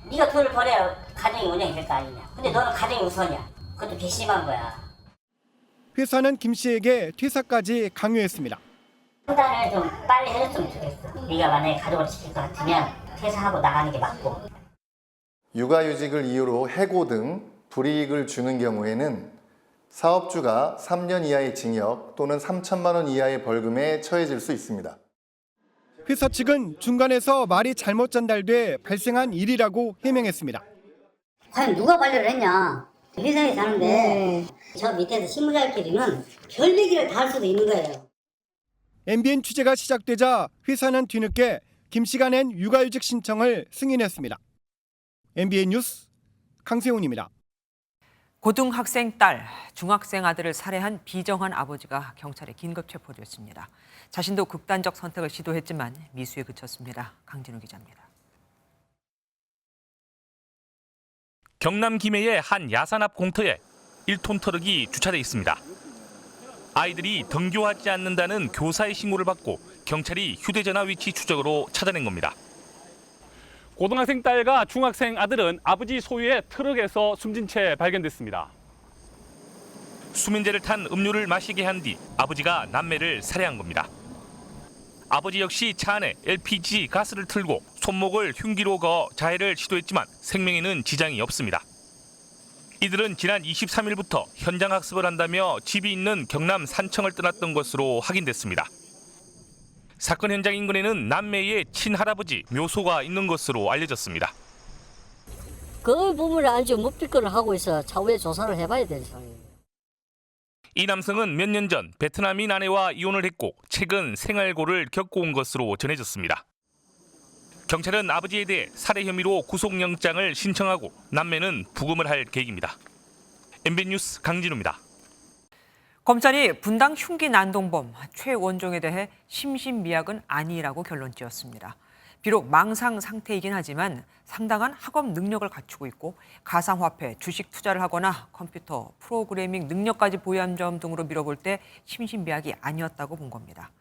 네가 돈을 벌어야 가정이 운영이 될 거 아니냐. 근데 너는 가정이 우선이야. 그것도 괘씸한 거야. 회사는 김 씨에게 퇴사까지 강요했습니다. 판단을 좀 빨리 해줬으면 좋겠어. 네가 만약에 가족을 지킬 것 같으면 퇴사하고 나가는 게 맞고. 육아휴직을 이유로 해고 등 불이익을 주는 경우에는 사업주가 3년 이하의 징역 또는 3천만 원 이하의 벌금에 처해질 수 있습니다. 회사 측은 중간에서 말이 잘못 전달돼 발생한 일이라고 해명했습니다. 과연 누가 관리를 했냐. 회사에 사는데 저 밑에서 실무자들끼리는 별 얘기를 다 할 수도 있는 거예요. MBN 취재가 시작되자 회사는 뒤늦게 김 씨가 낸 육아휴직 신청을 승인했습니다. MBN 뉴스 강세훈입니다. 고등학생 딸, 중학생 아들을 살해한 비정한 아버지가 경찰에 긴급 체포됐습니다. 자신도 극단적 선택을 시도했지만 미수에 그쳤습니다. 강진우 기자입니다. 경남 김해의 한 야산 앞 공터에 1톤 트럭이 주차돼 있습니다. 아이들이 등교하지 않는다는 교사의 신고를 받고 경찰이 휴대전화 위치 추적으로 찾아낸 겁니다. 고등학생 딸과 중학생 아들은 아버지 소유의 트럭에서 숨진 채 발견됐습니다. 수면제를 탄 음료를 마시게 한 뒤 아버지가 남매를 살해한 겁니다. 아버지 역시 차 안에 LPG 가스를 틀고 손목을 흉기로 그어 자해를 시도했지만 생명에는 지장이 없습니다. 이들은 지난 23일부터 현장 학습을 한다며 집이 있는 경남 산청을 떠났던 것으로 확인됐습니다. 사건 현장 인근에는 남매의 친할아버지 묘소가 있는 것으로 알려졌습니다. 그 부분을 알지 묵비권을 하고 있어 차후에 조사를 해봐야 되는 상황이에요. 이 남성은 몇 년 전 베트남인 아내와 이혼을 했고 최근 생활고를 겪고 온 것으로 전해졌습니다. 경찰은 아버지에 대해 살해 혐의로 구속영장을 신청하고 남매는 부검을 할 계획입니다. MBN 뉴스 강진우입니다. 검찰이 분당 흉기 난동범 최원종에 대해 심신미약은 아니라고 결론지었습니다. 비록 망상 상태이긴 하지만 상당한 학업 능력을 갖추고 있고 가상화폐, 주식 투자를 하거나 컴퓨터, 프로그래밍 능력까지 보유한 점 등으로 미뤄볼 때 심신미약이 아니었다고 본 겁니다.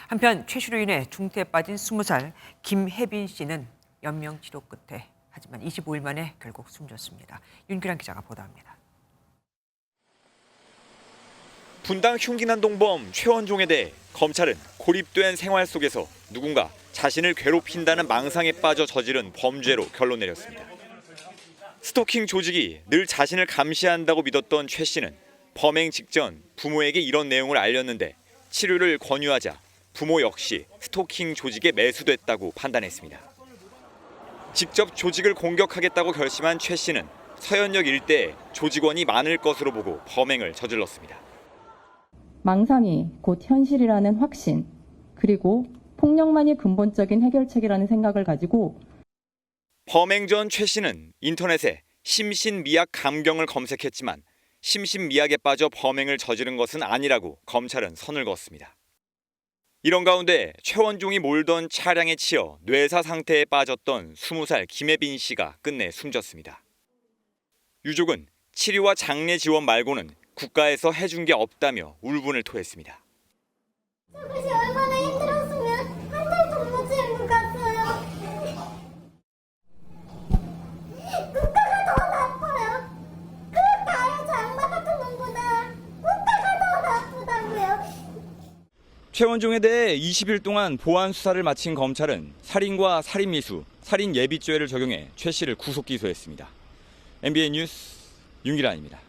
한편 최씨로 인해 중태에 빠진 20살 김혜빈 씨는 연명 치료 끝에 하지만 25일 만에 결국 숨졌습니다. 윤규란 기자가 보도합니다. 분당 흉기난동범 최원종에 대해 검찰은 고립된 생활 속에서 누군가 자신을 괴롭힌다는 망상에 빠져 저지른 범죄로 결론 내렸습니다. 스토킹 조직이 늘 자신을 감시한다고 믿었던 최 씨는 범행 직전 부모에게 이런 내용을 알렸는데 치료를 권유하자 부모 역시 스토킹 조직에 매수됐다고 판단했습니다. 직접 조직을 공격하겠다고 결심한 최 씨는 서현역 일대에 조직원이 많을 것으로 보고 범행을 저질렀습니다. 망상이 곧 현실이라는 확신, 그리고 폭력만이 근본적인 해결책이라는 생각을 가지고 범행 전 최 씨는 인터넷에 심신미약 감경을 검색했지만 심신미약에 빠져 범행을 저지른 것은 아니라고 검찰은 선을 그었습니다. 이런 가운데 최원종이 몰던 차량에 치여 뇌사 상태에 빠졌던 20살 김혜빈 씨가 끝내 숨졌습니다. 유족은 치료와 장례 지원 말고는 국가에서 해준 게 없다며 울분을 토했습니다. 저것이 얼마나 힘들었으면 한 달도 못 살고 갔어요. 국가가 더 나빠요. 그 다른 장마 같은 놈보다 국가가 더 나쁘다고요. 최원종에 대해 20일 동안 보안 수사를 마친 검찰은 살인과 살인미수, 살인예비죄를 적용해 최 씨를 구속 기소했습니다. MBN 뉴스 윤기란입니다.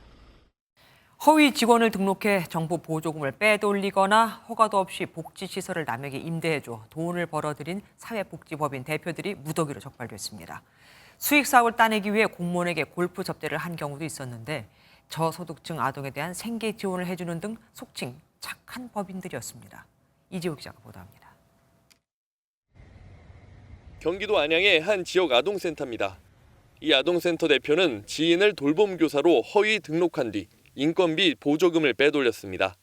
허위 직원을 등록해 정부 보조금을 빼돌리거나 허가도 없이 복지시설을 남에게 임대해줘 돈을 벌어들인 사회복지법인 대표들이 무더기로 적발됐습니다. 수익 사업을 따내기 위해 공무원에게 골프 접대를 한 경우도 있었는데 저소득층 아동에 대한 생계 지원을 해주는 등 속칭 착한 법인들이었습니다. 이지호 기자가 보도합니다. 경기도 안양의 한 지역 아동센터입니다. 이 아동센터 대표는 지인을 돌봄교사로 허위 등록한 뒤 인건비 보조금을 빼돌렸습니다.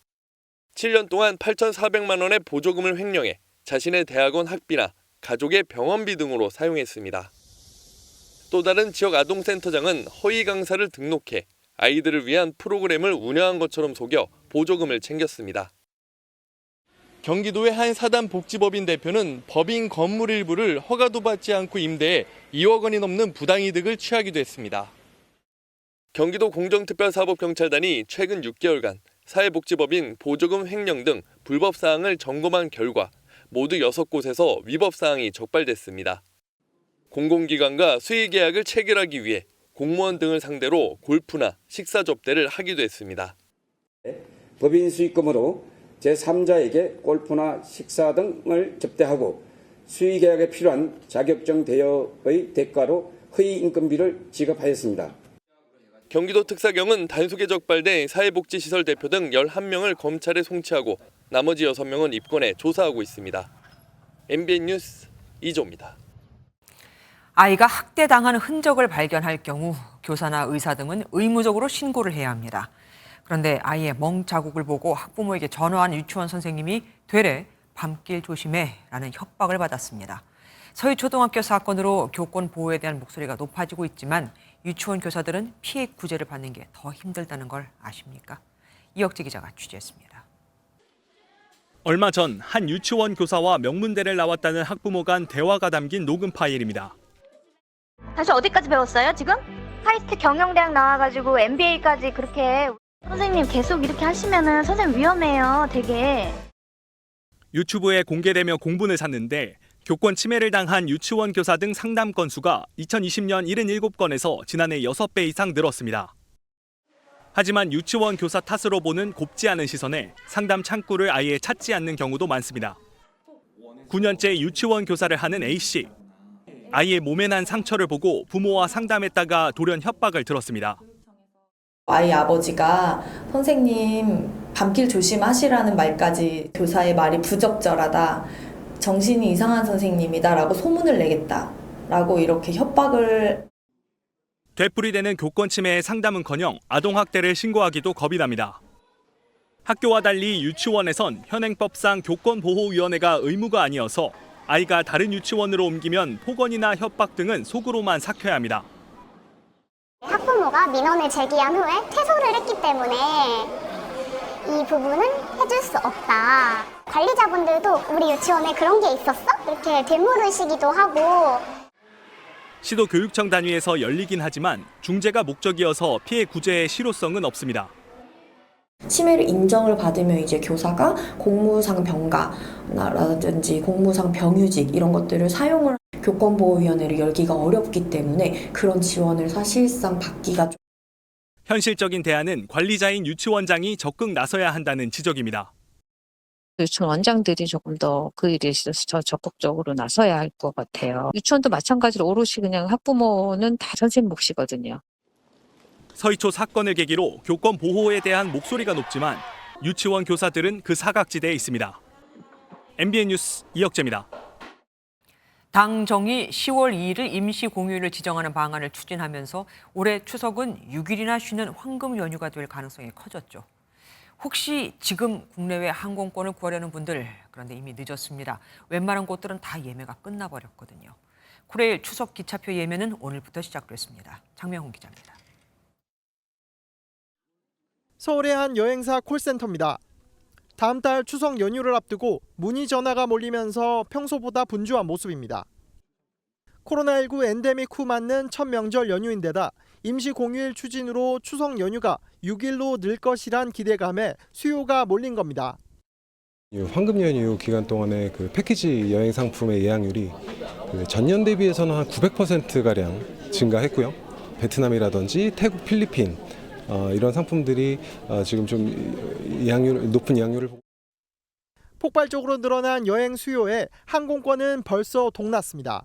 7년 동안 8,400만 원의 보조금을 횡령해 자신의 대학원 학비나 가족의 병원비 등으로 사용했습니다. 또 다른 지역 아동센터장은 허위 강사를 등록해 아이들을 위한 프로그램을 운영한 것처럼 속여 보조금을 챙겼습니다. 경기도의 한 사단 복지법인 대표는 법인 건물 일부를 허가도 받지 않고 임대해 2억 원이 넘는 부당이득을 취하기도 했습니다. 경기도 공정특별사법경찰단이 최근 6개월간 사회복지법인 보조금 횡령 등 불법 사항을 점검한 결과 모두 6곳에서 위법 사항이 적발됐습니다. 공공기관과 수의계약을 체결하기 위해 공무원 등을 상대로 골프나 식사 접대를 하기도 했습니다. 법인 수익금으로 제3자에게 골프나 식사 등을 접대하고 수의계약에 필요한 자격증 대여의 대가로 허위 인건비를 지급하였습니다. 경기도 특사경은 단속에 적발된 사회복지시설 대표 등 11명을 검찰에 송치하고 나머지 6명은 입건해 조사하고 있습니다. MBN 뉴스 이조입니다. 아이가 학대당하는 흔적을 발견할 경우 교사나 의사 등은 의무적으로 신고를 해야 합니다. 그런데 아이의 멍 자국을 보고 학부모에게 전화한 유치원 선생님이 되레 밤길 조심해라는 협박을 받았습니다. 서희초등학교 사건으로 교권 보호에 대한 목소리가 높아지고 있지만 유치원 교사들은 피해 구제를 받는 게 더 힘들다는 걸 아십니까? 이혁재 기자가 취재했습니다. 얼마 전 한 유치원 교사와 명문대를 나왔다는 학부모 간 대화가 담긴 녹음 파일입니다. 다시 어디까지 배웠어요 지금? 카이스트 경영대학 나와가지고 MBA까지 그렇게. 선생님 계속 이렇게 하시면은 선생님 위험해요 되게. 유튜브에 공개되며 공분을 샀는데 교권 침해를 당한 유치원 교사 등 상담 건수가 2020년 77건에서 지난해 6배 이상 늘었습니다. 하지만 유치원 교사 탓으로 보는 곱지 않은 시선에 상담 창구를 아예 찾지 않는 경우도 많습니다. 9년째 유치원 교사를 하는 A씨. 아이의 몸에 난 상처를 보고 부모와 상담했다가 돌연 협박을 들었습니다. 아이 아버지가 선생님 밤길 조심하시라는 말까지 교사의 말이 부적절하다. 정신이 이상한 선생님이다라고 소문을 내겠다라고 이렇게 협박을. 되풀이되는 교권 침해의 상담은커녕 아동학대를 신고하기도 겁이 납니다. 학교와 달리 유치원에선 현행법상 교권보호위원회가 의무가 아니어서 아이가 다른 유치원으로 옮기면 폭언이나 협박 등은 속으로만 삭혀야 합니다. 학부모가 민원을 제기한 후에 퇴소를 했기 때문에 이 부분은 해줄 수 없다. 관리자분들도 우리 유치원에 그런 게 있었어? 이렇게 되물으시기도 하고. 시도교육청 단위에서 열리긴 하지만 중재가 목적이어서 피해 구제의 실효성은 없습니다. 침해를 인정을 받으면 이제 교사가 공무상 병가라든지 공무상 병휴직 이런 것들을 사용을 교권보호위원회를 열기가 어렵기 때문에 그런 지원을 사실상 받기가 좀. 현실적인 대안은 관리자인 유치원장이 적극 나서야 한다는 지적입니다. 유치원 원장들이 조금 더 그 일에 있어서 적극적으로 나서야 할 것 같아요. 유치원도 마찬가지로 오롯이 그냥 학부모는 다 선생님 몫이거든요. 서희초 사건을 계기로 교권 보호에 대한 목소리가 높지만 유치원 교사들은 그 사각지대에 있습니다. MBN 뉴스 이혁재입니다. 당정이 10월 2일을 임시 공휴일을 지정하는 방안을 추진하면서 올해 추석은 6일이나 쉬는 황금 연휴가 될 가능성이 커졌죠. 혹시 지금 국내외 항공권을 구하려는 분들, 그런데 이미 늦었습니다. 웬만한 곳들은 다 예매가 끝나버렸거든요. 코레일 추석 기차표 예매는 오늘부터 시작됐습니다. 장명훈 기자입니다. 서울의 한 여행사 콜센터입니다. 다음 달 추석 연휴를 앞두고 문의 전화가 몰리면서 평소보다 분주한 모습입니다. 코로나19 엔데믹 후 맞는 첫 명절 연휴인데다 임시 공휴일 추진으로 추석 연휴가 6일로 늘 것이란 기대감에 수요가 몰린 겁니다. 황금 연휴 기간 동안에 그 패키지 여행 상품의 예약률이 전년 대비해서는 한 900%가량 증가했고요. 베트남이라든지 태국, 필리핀 이런 상품들이 지금 좀 높은 예약률을 보고. 폭발적으로 늘어난 여행 수요에 항공권은 벌써 동났습니다.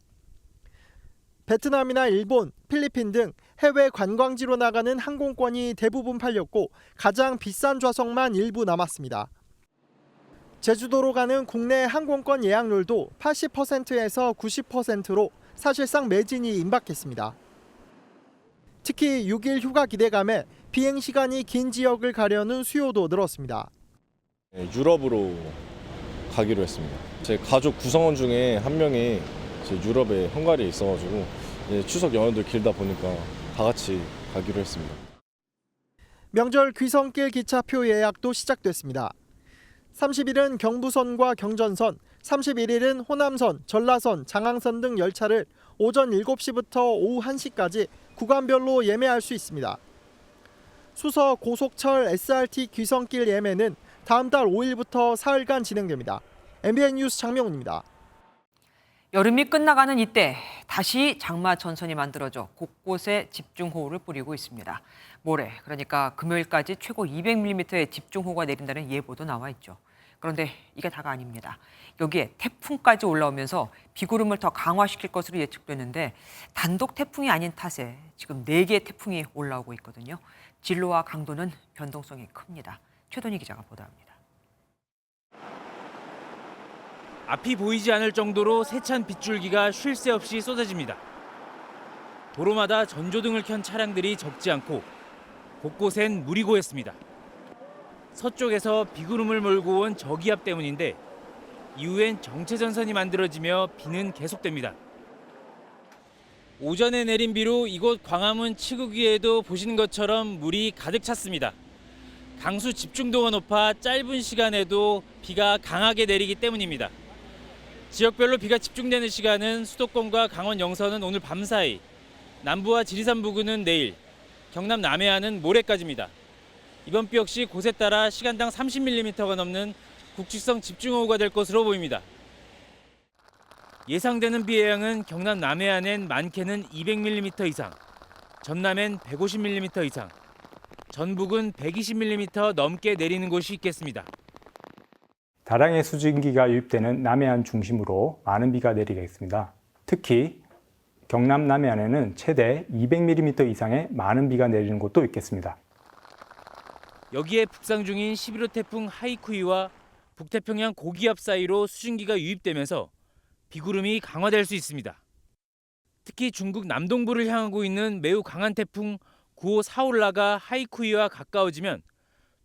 베트남이나 일본, 필리핀 등 해외 관광지로 나가는 항공권이 대부분 팔렸고 가장 비싼 좌석만 일부 남았습니다. 제주도로 가는 국내 항공권 예약률도 80%에서 90%로 사실상 매진이 임박했습니다. 특히 6일 휴가 기대감에 비행 시간이 긴 지역을 가려는 수요도 늘었습니다. 유럽으로 가기로 했습니다. 제 가족 구성원 중에 한 명이 유럽에 헝가리에 있어가지고 추석 연휴도 길다 보니까 다 같이 가기로 했습니다. 명절 귀성길 기차표 예약도 시작됐습니다. 30일은 경부선과 경전선, 31일은 호남선, 전라선, 장항선 등 열차를 오전 7시부터 오후 1시까지 구간별로 예매할 수 있습니다. 수서 고속철 SRT 귀성길 예매는 다음 달 5일부터 사흘간 진행됩니다. MBN 뉴스 장명훈입니다. 여름이 끝나가는 이때 다시 장마 전선이 만들어져 곳곳에 집중호우를 뿌리고 있습니다. 모레, 그러니까 금요일까지 최고 200mm의 집중호우가 내린다는 예보도 나와 있죠. 그런데 이게 다가 아닙니다. 여기에 태풍까지 올라오면서 비구름을 더 강화시킬 것으로 예측되는데 단독 태풍이 아닌 탓에 지금 4개의 태풍이 올라오고 있거든요. 진로와 강도는 변동성이 큽니다. 최돈희 기자가 보도합니다. 앞이 보이지 않을 정도로 세찬 빗줄기가 쉴 새 없이 쏟아집니다. 도로마다 전조등을 켠 차량들이 적지 않고 곳곳엔 물이 고였습니다. 서쪽에서 비구름을 몰고 온 저기압 때문인데 이후엔 정체전선이 만들어지며 비는 계속됩니다. 오전에 내린 비로 이곳 광화문 치국위에도 보시는 것처럼 물이 가득 찼습니다. 강수 집중도가 높아 짧은 시간에도 비가 강하게 내리기 때문입니다. 지역별로 비가 집중되는 시간은 수도권과 강원 영서는 오늘 밤사이, 남부와 지리산 부근은 내일, 경남 남해안은 모레까지입니다. 이번 비 역시 곳에 따라 시간당 30mm가 넘는 국지성 집중호우가 될 것으로 보입니다. 예상되는 비의 양은 경남 남해안엔 많게는 200mm 이상, 전남엔 150mm 이상, 전북은 120mm 넘게 내리는 곳이 있겠습니다. 다량의 수증기가 유입되는 남해안 중심으로 많은 비가 내리겠습니다. 특히 경남 남해안에는 최대 200mm 이상의 많은 비가 내리는 곳도 있겠습니다. 여기에 북상 중인 11호 태풍 하이쿠이와 북태평양 고기압 사이로 수증기가 유입되면서 비구름이 강화될 수 있습니다. 특히 중국 남동부를 향하고 있는 매우 강한 태풍 9호 사올라가 하이쿠이와 가까워지면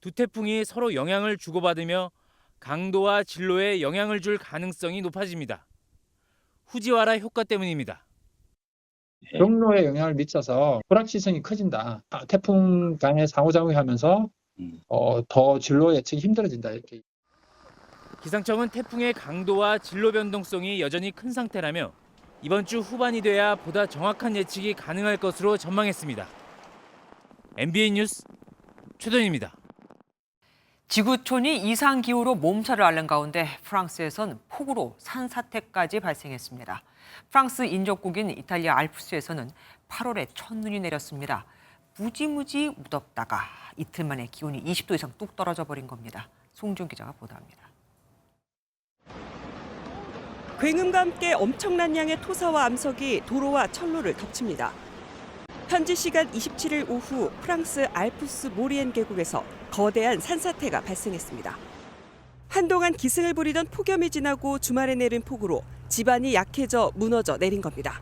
두 태풍이 서로 영향을 주고받으며 강도와 진로에 영향을 줄 가능성이 높아집니다. 후지와라 효과 때문입니다. 경로에 영향을 미쳐서 불확실성이 커진다. 태풍 간의 상호작용하면서 더 진로 예측이 힘들어진다 이렇게. 기상청은 태풍의 강도와 진로 변동성이 여전히 큰 상태라며 이번 주 후반이 돼야 보다 정확한 예측이 가능할 것으로 전망했습니다. MBN 뉴스 최동입니다. 지구촌이 이상기후로 몸살을 앓는 가운데 프랑스에선 폭우로 산사태까지 발생했습니다. 프랑스 인접국인 이탈리아 알프스에서는 8월에 첫눈이 내렸습니다. 무지무지 무덥다가 이틀 만에 기온이 20도 이상 뚝 떨어져 버린 겁니다. 송준 기자가 보도합니다. 굉음과 함께 엄청난 양의 토사와 암석이 도로와 철로를 덮칩니다. 현지 시간 27일 오후 프랑스 알프스 모리엔 계곡에서 거대한 산사태가 발생했습니다. 한동안 기승을 부리던 폭염이 지나고 주말에 내린 폭우로 지반이 약해져 무너져 내린 겁니다.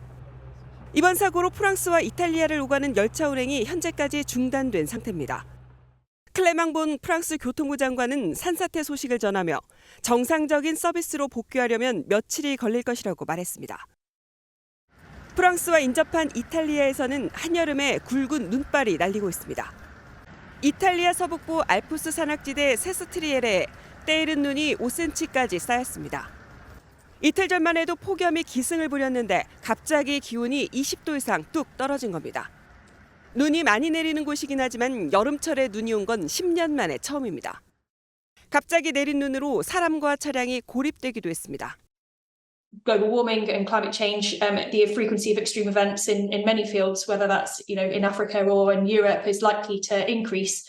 이번 사고로 프랑스와 이탈리아를 오가는 열차 운행이 현재까지 중단된 상태입니다. 클레망본 프랑스 교통부 장관은 산사태 소식을 전하며 정상적인 서비스로 복귀하려면 며칠이 걸릴 것이라고 말했습니다. 프랑스와 인접한 이탈리아에서는 한여름에 굵은 눈발이 날리고 있습니다. 이탈리아 서북부 알프스 산악지대 세스트리에레에 때이른 눈이 5cm까지 쌓였습니다. 이틀 전만 해도 폭염이 기승을 부렸는데 갑자기 기온이 20도 이상 뚝 떨어진 겁니다. 눈이 많이 내리는 곳이긴 하지만 여름철에 눈이 온 건 10년 만에 처음입니다. 갑자기 내린 눈으로 사람과 차량이 고립되기도 했습니다. Global warming and climate change, the frequency of extreme events in many fields, whether that's in Africa or in Europe, is likely to increase.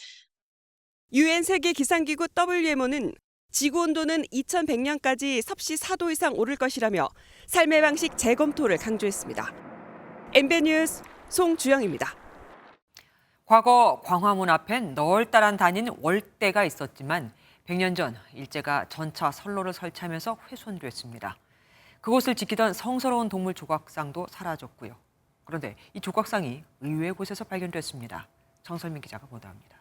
UN 세계 기상기구 WMO는 지구 온도는 2100년까지 섭씨 4도 이상 오를 것이라며 삶의 방식 재검토를 강조했습니다. MBN 뉴스 송주영입니다. 과거 광화문 앞엔 널따란 다닌 월대가 있었지만 100년 전 일제가 전차 선로를 설치하면서 훼손됐습니다. 그곳을 지키던 성스러운 동물 조각상도 사라졌고요. 그런데 이 조각상이 의외의 곳에서 발견됐습니다. 정설민 기자가 보도합니다.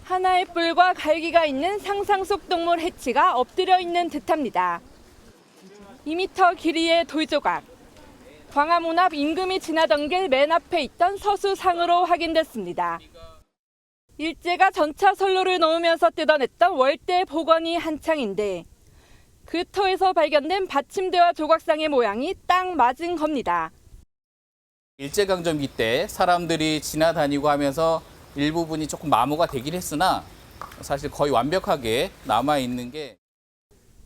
하나의 뿔과 갈기가 있는 상상 속 동물 해치가 엎드려 있는 듯합니다. 2m 길이의 돌조각. 광화문 앞 임금이 지나던 길 맨 앞에 있던 서수상으로 확인됐습니다. 일제가 전차 선로를 놓으면서 뜯어냈던 월대 복원이 한창인데 그 터에서 발견된 받침대와 조각상의 모양이 딱 맞은 겁니다. 일제강점기 때 사람들이 지나다니고 하면서 일부분이 조금 마모가 되긴 했으나 사실 거의 완벽하게 남아있는 게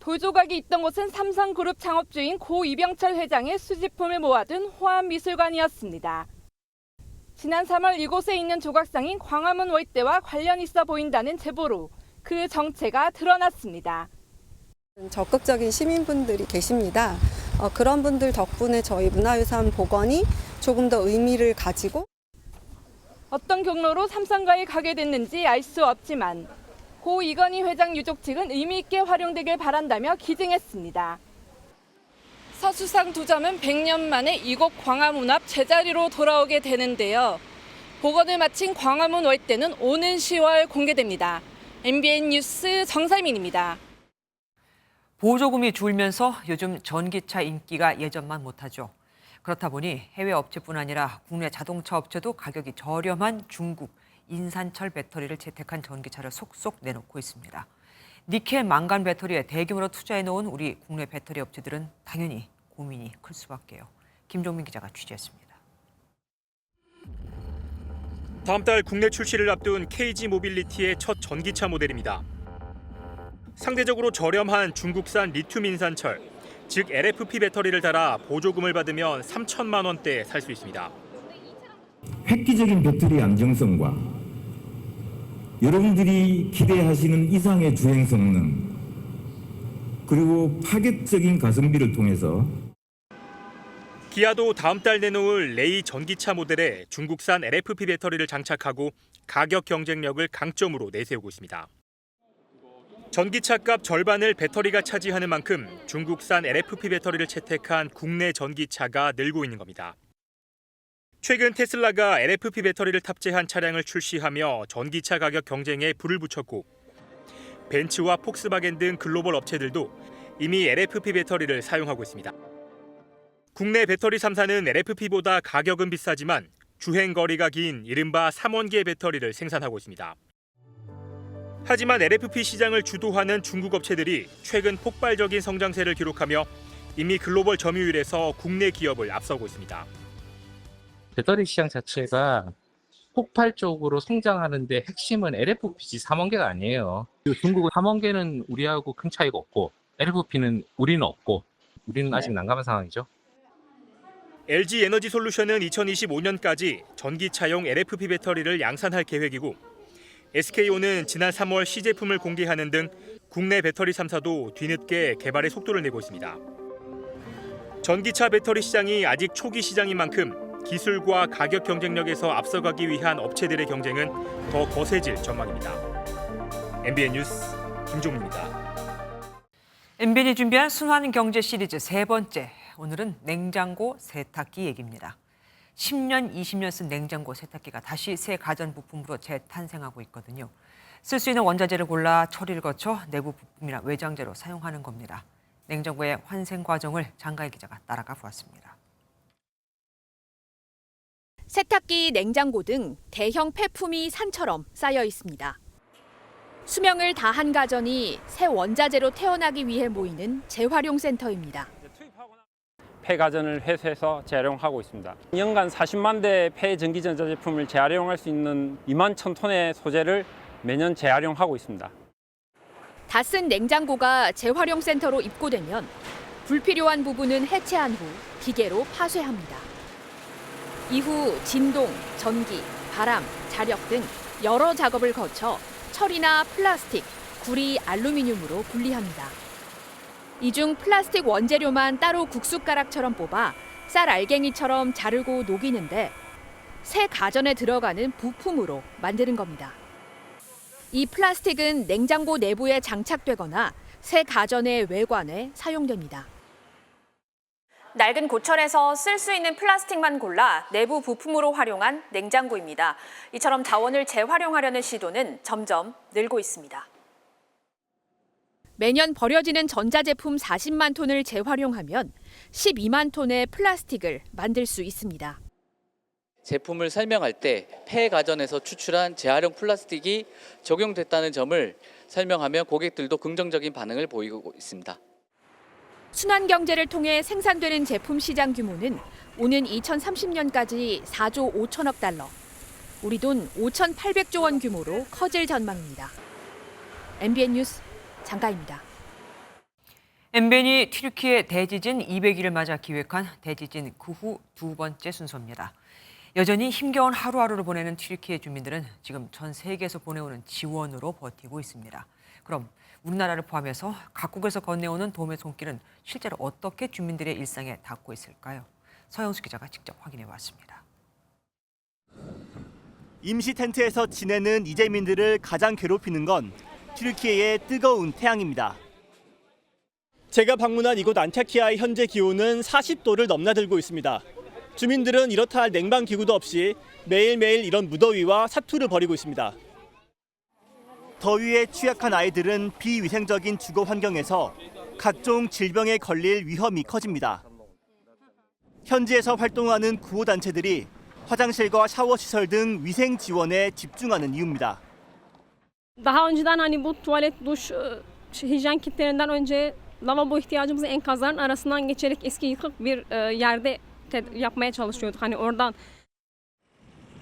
돌조각이 있던 곳은 삼성그룹 창업주인 고 이병철 회장의 수집품을 모아둔 호암미술관이었습니다. 지난 3월 이곳에 있는 조각상인 광화문 월대와 관련 있어 보인다는 제보로 그 정체가 드러났습니다. 적극적인 시민분들이 계십니다. 그런 분들 덕분에 저희 문화유산 복원이 조금 더 의미를 가지고 어떤 경로로 삼성가에 가게 됐는지 알 수 없지만 고 이건희 회장 유족 측은 의미 있게 활용되길 바란다며 기증했습니다. 서수상 2점은 100년 만에 이곳 광화문 앞 제자리로 돌아오게 되는데요. 복원을 마친 광화문 월대는 오는 10월 공개됩니다. MBN 뉴스 정살민입니다. 보조금이 줄면서 요즘 전기차 인기가 예전만 못하죠. 그렇다 보니 해외 업체뿐 아니라 국내 자동차 업체도 가격이 저렴한 중국 인산철 배터리를 채택한 전기차를 속속 내놓고 있습니다. 니켈 망간 배터리에 대규모로 투자해놓은 우리 국내 배터리 업체들은 당연히 고민이 클 수밖에요. 김종민 기자가 취재했습니다. 다음 달 국내 출시를 앞둔 KG 모빌리티의 첫 전기차 모델입니다. 상대적으로 저렴한 중국산 리튬 인산철, 즉 LFP 배터리를 달아 보조금을 받으면 3천만 원대에 살 수 있습니다. 획기적인 배터리 안정성과 여러분들이 기대하시는 이상의 주행 성능, 그리고 파격적인 가성비를 통해서 기아도 다음 달 내놓을 레이 전기차 모델에 중국산 LFP 배터리를 장착하고 가격 경쟁력을 강점으로 내세우고 있습니다. 전기차값 절반을 배터리가 차지하는 만큼 중국산 LFP 배터리를 채택한 국내 전기차가 늘고 있는 겁니다. 최근 테슬라가 LFP 배터리를 탑재한 차량을 출시하며 전기차 가격 경쟁에 불을 붙였고 벤츠와 폭스바겐 등 글로벌 업체들도 이미 LFP 배터리를 사용하고 있습니다. 국내 배터리 3사는 LFP보다 가격은 비싸지만 주행 거리가 긴 이른바 3원기의 배터리를 생산하고 있습니다. 하지만 LFP 시장을 주도하는 중국 업체들이 최근 폭발적인 성장세를 기록하며 이미 글로벌 점유율에서 국내 기업을 앞서고 있습니다. 배터리 시장 자체가 폭발적으로 성장하는데 핵심은 LFP 3원계가 아니에요. 중국은 3원계는 우리하고 큰 차이가 없고 LFP는 우리는 없고 우리는 아직 난감한 상황이죠. LG 에너지 솔루션은 2025년까지 전기차용 LFP 배터리를 양산할 계획이고 SK온은 지난 3월 시제품을 공개하는 등 국내 배터리 3사도 뒤늦게 개발의 속도를 내고 있습니다. 전기차 배터리 시장이 아직 초기 시장인 만큼 기술과 가격 경쟁력에서 앞서가기 위한 업체들의 경쟁은 더 거세질 전망입니다. MBN 뉴스 김종민입니다. MBN이 준비한 순환 경제 시리즈 세 번째. 오늘은 냉장고, 세탁기 얘기입니다. 10년, 20년 쓴 냉장고, 세탁기가 다시 새 가전 부품으로 재탄생하고 있거든요. 쓸 수 있는 원자재를 골라 처리를 거쳐 내부 부품이나 외장재로 사용하는 겁니다. 냉장고의 환생 과정을 장가희 기자가 따라가 보았습니다. 세탁기, 냉장고 등 대형 폐품이 산처럼 쌓여 있습니다. 수명을 다한 가전이 새 원자재로 태어나기 위해 모이는 재활용 센터입니다. 폐가전을 회수해서 재활용하고 있습니다. 연간 40만 대의 폐전기 전자제품을 재활용할 수 있는 2만 1,000톤의 소재를 매년 재활용하고 있습니다. 다 쓴 냉장고가 재활용 센터로 입고되면 불필요한 부분은 해체한 후 기계로 파쇄합니다. 이후 진동, 전기, 바람, 자력 등 여러 작업을 거쳐 철이나 플라스틱, 구리, 알루미늄으로 분리합니다. 이 중 플라스틱 원재료만 따로 국숫가락처럼 뽑아 쌀 알갱이처럼 자르고 녹이는데 새 가전에 들어가는 부품으로 만드는 겁니다. 이 플라스틱은 냉장고 내부에 장착되거나 새 가전의 외관에 사용됩니다. 낡은 고철에서 쓸 수 있는 플라스틱만 골라 내부 부품으로 활용한 냉장고입니다. 이처럼 자원을 재활용하려는 시도는 점점 늘고 있습니다. 매년 버려지는 전자제품 40만 톤을 재활용하면 12만 톤의 플라스틱을 만들 수 있습니다. 제품을 설명할 때 폐가전에서 추출한 재활용 플라스틱이 적용됐다는 점을 설명하면 고객들도 긍정적인 반응을 보이고 있습니다. 순환 경제를 통해 생산되는 제품 시장 규모는 오는 2030년까지 4조 5천억 달러, 우리 돈 5,800조 원 규모로 커질 전망입니다. MBN 뉴스 장가입니다. MBN이 튀르키예 대지진 200일을 맞아 기획한 대지진 그 후 두 번째 순서입니다. 여전히 힘겨운 하루하루를 보내는 튀르키예 주민들은 지금 전 세계에서 보내오는 지원으로 버티고 있습니다. 그럼 우리나라를 포함해서 각국에서 건네오는 도움의 손길은 실제로 어떻게 주민들의 일상에 닿고 있을까요? 서영수 기자가 직접 확인해 봤습니다. 임시 텐트에서 지내는 이재민들을 가장 괴롭히는 건 튀르키예의 뜨거운 태양입니다. 제가 방문한 이곳 안타키아의 현재 기온은 40도를 넘나들고 있습니다. 주민들은 이렇다 할 냉방 기구도 없이 매일매일 이런 무더위와 사투를 벌이고 있습니다. 더위에 취약한 아이들은 비위생적인 주거 환경에서 각종 질병에 걸릴 위험이 커집니다. 현지에서 활동하는 구호단체들이 화장실과 샤워 시설 등 위생 지원에 집중하는 이유입니다. Daha önceden hani bu tuvalet, duş, hijyen kitlerinden önce lavabo ihtiyacımızı enkazların arasından geçerek eski yıkık bir yerde yapmaya çalışıyorduk. Hani oradan.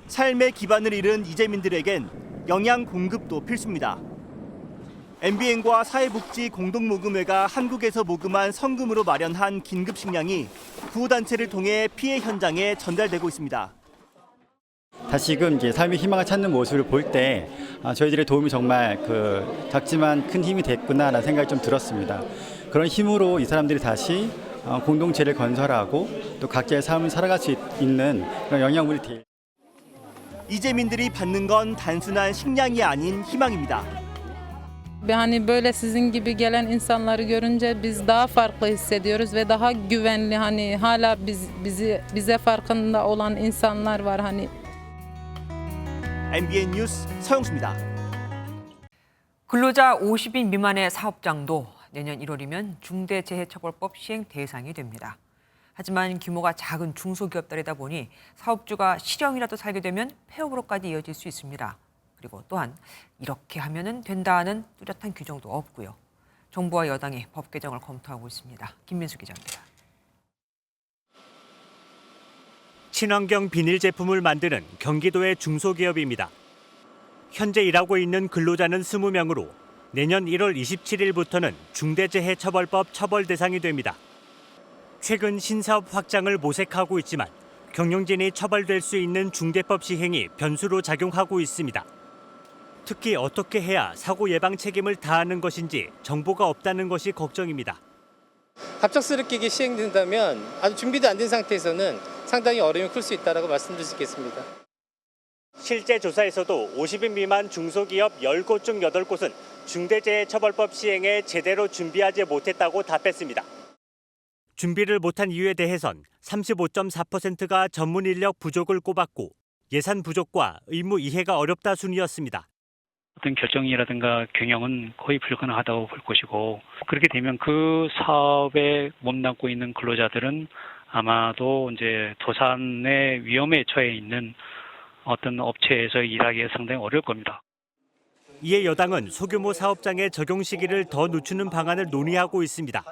삶의 기반을 잃은 이재민들에겐 영양 공급도 필수입니다. MBN과 사회복지 공동모금회가 한국에서 모금한 성금으로 마련한 긴급 식량이 구호단체를 통해 피해 현장에 전달되고 있습니다. 다시금 이제 삶의 희망을 찾는 모습을 볼 때 저희들의 도움이 정말 작지만 큰 힘이 됐구나라는 생각이 좀 들었습니다. 그런 힘으로 이 사람들이 다시 공동체를 건설하고 또 각자의 삶을 살아갈 수 있는 그런 영향물이 될. 이재민들이 받는 건 단순한 식량이 아닌 희망입니다. Ve hani böyle sizin gibi gelen insanları görünce biz daha farklı hissediyoruz ve daha güvenli, hani hala bize farkında olan insanlar var hani. MBN 뉴스 서영수입니다. 근로자 50인 미만의 사업장도 내년 1월이면 중대재해처벌법 시행 대상이 됩니다. 하지만 규모가 작은 중소기업들이다 보니 사업주가 실형이라도 살게 되면 폐업으로까지 이어질 수 있습니다. 그리고 또한 이렇게 하면 된다는 뚜렷한 규정도 없고요. 정부와 여당이 법 개정을 검토하고 있습니다. 김민수 기자입니다. 친환경 비닐 제품을 만드는 경기도의 중소기업입니다. 현재 일하고 있는 근로자는 20명으로 내년 1월 27일부터는 중대재해처벌법 처벌 대상이 됩니다. 최근 신사업 확장을 모색하고 있지만 경영진이 처벌될 수 있는 중대법 시행이 변수로 작용하고 있습니다. 특히 어떻게 해야 사고 예방 책임을 다하는 것인지 정보가 없다는 것이 걱정입니다. 갑작스럽게 시행된다면 아주 준비도 안 된 상태에서는 상당히 어려움이 클 수 있다고 말씀드릴 수 있겠습니다. 실제 조사에서도 50인 미만 중소기업 10곳 중 8곳은 중대재해처벌법 시행에 제대로 준비하지 못했다고 답했습니다. 준비를 못한 이유에 대해선 35.4%가 전문 인력 부족을 꼽았고 예산 부족과 의무 이해가 어렵다 순이었습니다. 어떤 결정이라든가 경영은 거의 불가능하다고 볼 것이고 그렇게 되면 그 사업에 몸담고 있는 근로자들은 아마도 이제 도산의 위험에 처해 있는 어떤 업체에서 일하기가 상당히 어려울 겁니다. 이에 여당은 소규모 사업장의 적용 시기를 더 늦추는 방안을 논의하고 있습니다.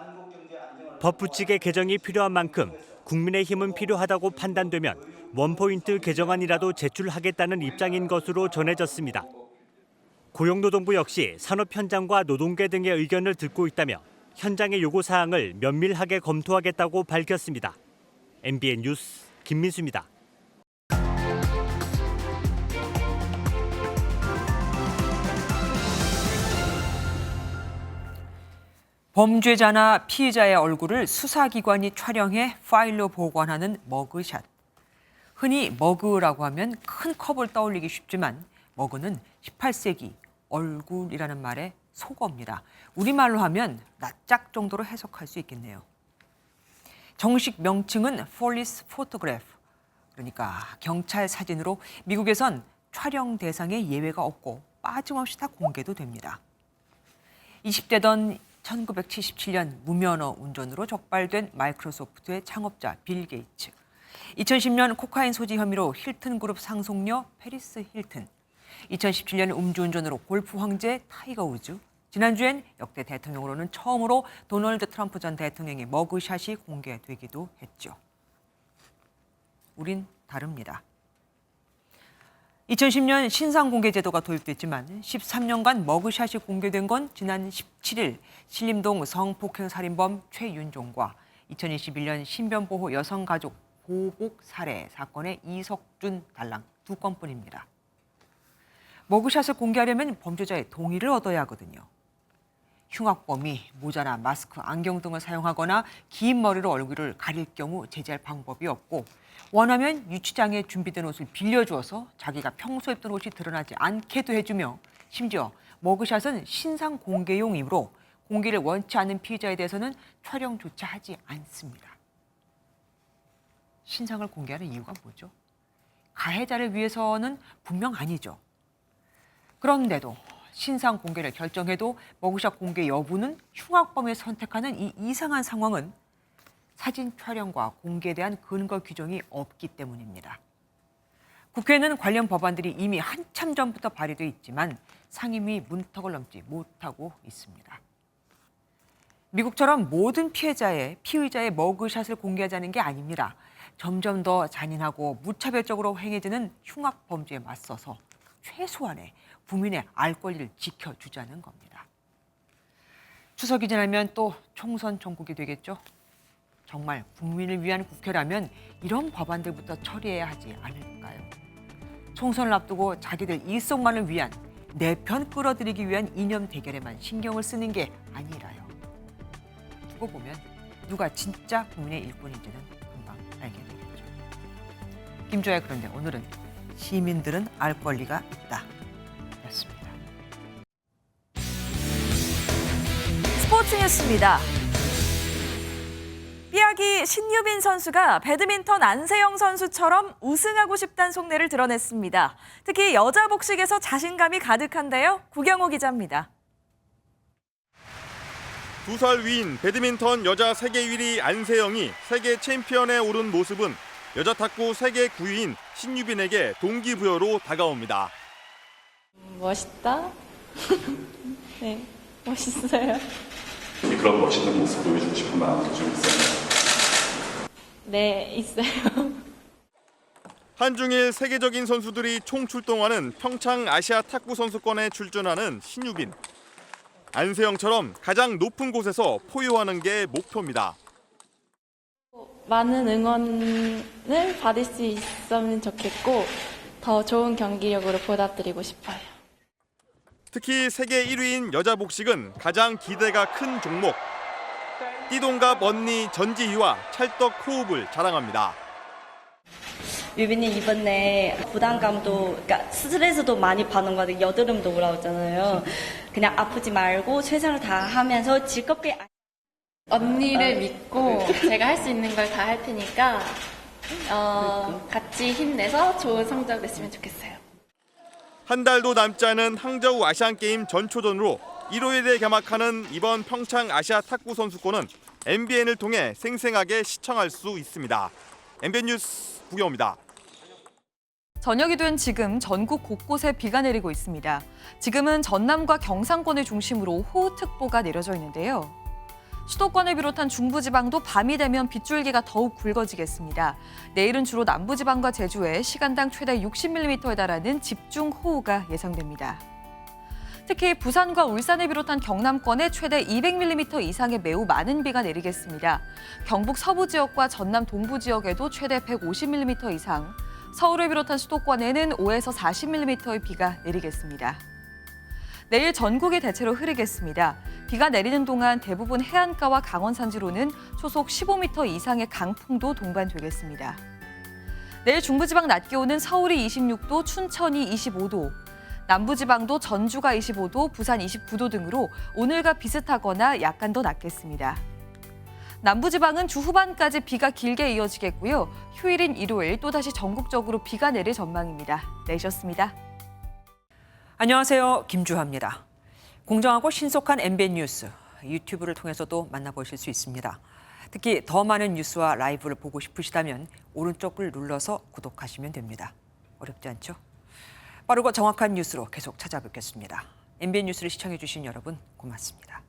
법 부칙의 개정이 필요한 만큼 국민의힘은 필요하다고 판단되면 원포인트 개정안이라도 제출하겠다는 입장인 것으로 전해졌습니다. 고용노동부 역시 산업 현장과 노동계 등의 의견을 듣고 있다며 현장의 요구사항을 면밀하게 검토하겠다고 밝혔습니다. MBN 뉴스 김민수입니다. 범죄자나 피의자의 얼굴을 수사기관이 촬영해 파일로 보관하는 머그샷. 흔히 머그라고 하면 큰 컵을 떠올리기 쉽지만 머그는 18세기 얼굴이라는 말의 속어입니다. 우리말로 하면 낯짝 정도로 해석할 수 있겠네요. 정식 명칭은 폴리스 포토그래프, 그러니까 경찰 사진으로 미국에선 촬영 대상에 예외가 없고 빠짐없이 다 공개도 됩니다. 20대던 1977년 무면허 운전으로 적발된 마이크로소프트의 창업자 빌 게이츠. 2010년 코카인 소지 혐의로 힐튼 그룹 상속녀 페리스 힐튼. 2017년 음주운전으로 골프 황제 타이거 우즈. 지난주엔 역대 대통령으로는 처음으로 도널드 트럼프 전 대통령의 머그샷이 공개되기도 했죠. 우린 다릅니다. 2010년 신상공개제도가 도입됐지만 13년간 머그샷이 공개된 건 지난 17일 신림동 성폭행살인범 최윤종과 2021년 신변보호 여성가족 보복 살해 사건의 이석준 달랑 2건뿐입니다. 머그샷을 공개하려면 범죄자의 동의를 얻어야 하거든요. 흉악범이 모자나 마스크, 안경 등을 사용하거나 긴 머리로 얼굴을 가릴 경우 제재할 방법이 없고 원하면 유치장에 준비된 옷을 빌려주어서 자기가 평소 입던 옷이 드러나지 않게도 해주며 심지어 머그샷은 신상 공개용이므로 공개를 원치 않는 피의자에 대해서는 촬영조차 하지 않습니다. 신상을 공개하는 이유가 뭐죠? 가해자를 위해서는 분명 아니죠. 그런데도 신상 공개를 결정해도 머그샷 공개 여부는 흉악범이 선택하는 이 이상한 상황은 사진 촬영과 공개에 대한 근거 규정이 없기 때문입니다. 국회에는 관련 법안들이 이미 한참 전부터 발의돼 있지만 상임위 문턱을 넘지 못하고 있습니다. 미국처럼 모든 피의자의 머그샷을 공개하자는 게 아닙니다. 점점 더 잔인하고 무차별적으로 행해지는 흉악 범죄에 맞서서 최소한의 국민의 알 권리를 지켜주자는 겁니다. 추석이 지나면 또 총선 전국이 되겠죠? 정말 국민을 위한 국회라면 이런 법안들부터 처리해야 하지 않을까요? 총선을 앞두고 자기들 일속만을 위한 내 편 끌어들이기 위한 이념 대결에만 신경을 쓰는 게 아니라요. 두고 보면 누가 진짜 국민의 일꾼인지는 금방 알게 되겠죠. 김조의 그런데 오늘은 시민들은 알 권리가 있다 였습니다. 스포츠뉴스입니다. 삐약이 신유빈 선수가 배드민턴 안세영 선수처럼 우승하고 싶다는 속내를 드러냈습니다. 특히 여자 복식에서 자신감이 가득한데요. 구경호 기자입니다. 2살 위인 배드민턴 여자 세계 1위 안세영이 세계 챔피언에 오른 모습은 여자 탁구 세계 9위인 신유빈에게 동기부여로 다가옵니다. 멋있다? 네, 멋있어요. 그런 멋있는 모습 보여주고 싶은 마음도 좀 있어요. 네, 있어요. 한중일 세계적인 선수들이 총출동하는 평창 아시아 탁구 선수권에 출전하는 신유빈. 안세영처럼 가장 높은 곳에서 포효하는 게 목표입니다. 많은 응원을 받을 수 있으면 좋겠고 더 좋은 경기력으로 보답드리고 싶어요. 특히 세계 1위인 여자 복식은 가장 기대가 큰 종목. 띠동갑 언니 전지희와 찰떡 호흡을 자랑합니다. 유빈이 이번에 부담감도, 그러니까 스트레스도 많이 받는 것 같아요. 여드름도 올라오잖아요. 그냥 아프지 말고 최선을 다하면서 즐겁게. 언니를 믿고 제가 할 수 있는 걸 다 할 테니까 같이 힘내서 좋은 성적 냈으면 좋겠어요. 한 달도 남지 않은 항저우 아시안게임 전초전으로 일요일에 개막하는 이번 평창 아시아 탁구 선수권은 MBN을 통해 생생하게 시청할 수 있습니다. MBN 뉴스 구경호입니다. 저녁이 된 지금 전국 곳곳에 비가 내리고 있습니다. 지금은 전남과 경상권을 중심으로 호우특보가 내려져 있는데요. 수도권을 비롯한 중부지방도 밤이 되면 빗줄기가 더욱 굵어지겠습니다. 내일은 주로 남부지방과 제주에 시간당 최대 60mm에 달하는 집중호우가 예상됩니다. 특히 부산과 울산을 비롯한 경남권에 최대 200mm 이상의 매우 많은 비가 내리겠습니다. 경북 서부 지역과 전남 동부 지역에도 최대 150mm 이상, 서울을 비롯한 수도권에는 5에서 40mm의 비가 내리겠습니다. 내일 전국이 대체로 흐리겠습니다. 비가 내리는 동안 대부분 해안가와 강원 산지로는 초속 15m 이상의 강풍도 동반되겠습니다. 내일 중부지방 낮 기온은 서울이 26도, 춘천이 25도, 남부지방도 전주가 25도, 부산 29도 등으로 오늘과 비슷하거나 약간 더 낮겠습니다. 남부지방은 주 후반까지 비가 길게 이어지겠고요. 휴일인 일요일 또다시 전국적으로 비가 내릴 전망입니다. 내셨습니다. 안녕하세요. 김주하입니다. 공정하고 신속한 MBN 뉴스, 유튜브를 통해서도 만나보실 수 있습니다. 특히 더 많은 뉴스와 라이브를 보고 싶으시다면 오른쪽을 눌러서 구독하시면 됩니다. 어렵지 않죠? 빠르고 정확한 뉴스로 계속 찾아뵙겠습니다. MBN 뉴스를 시청해주신 여러분 고맙습니다.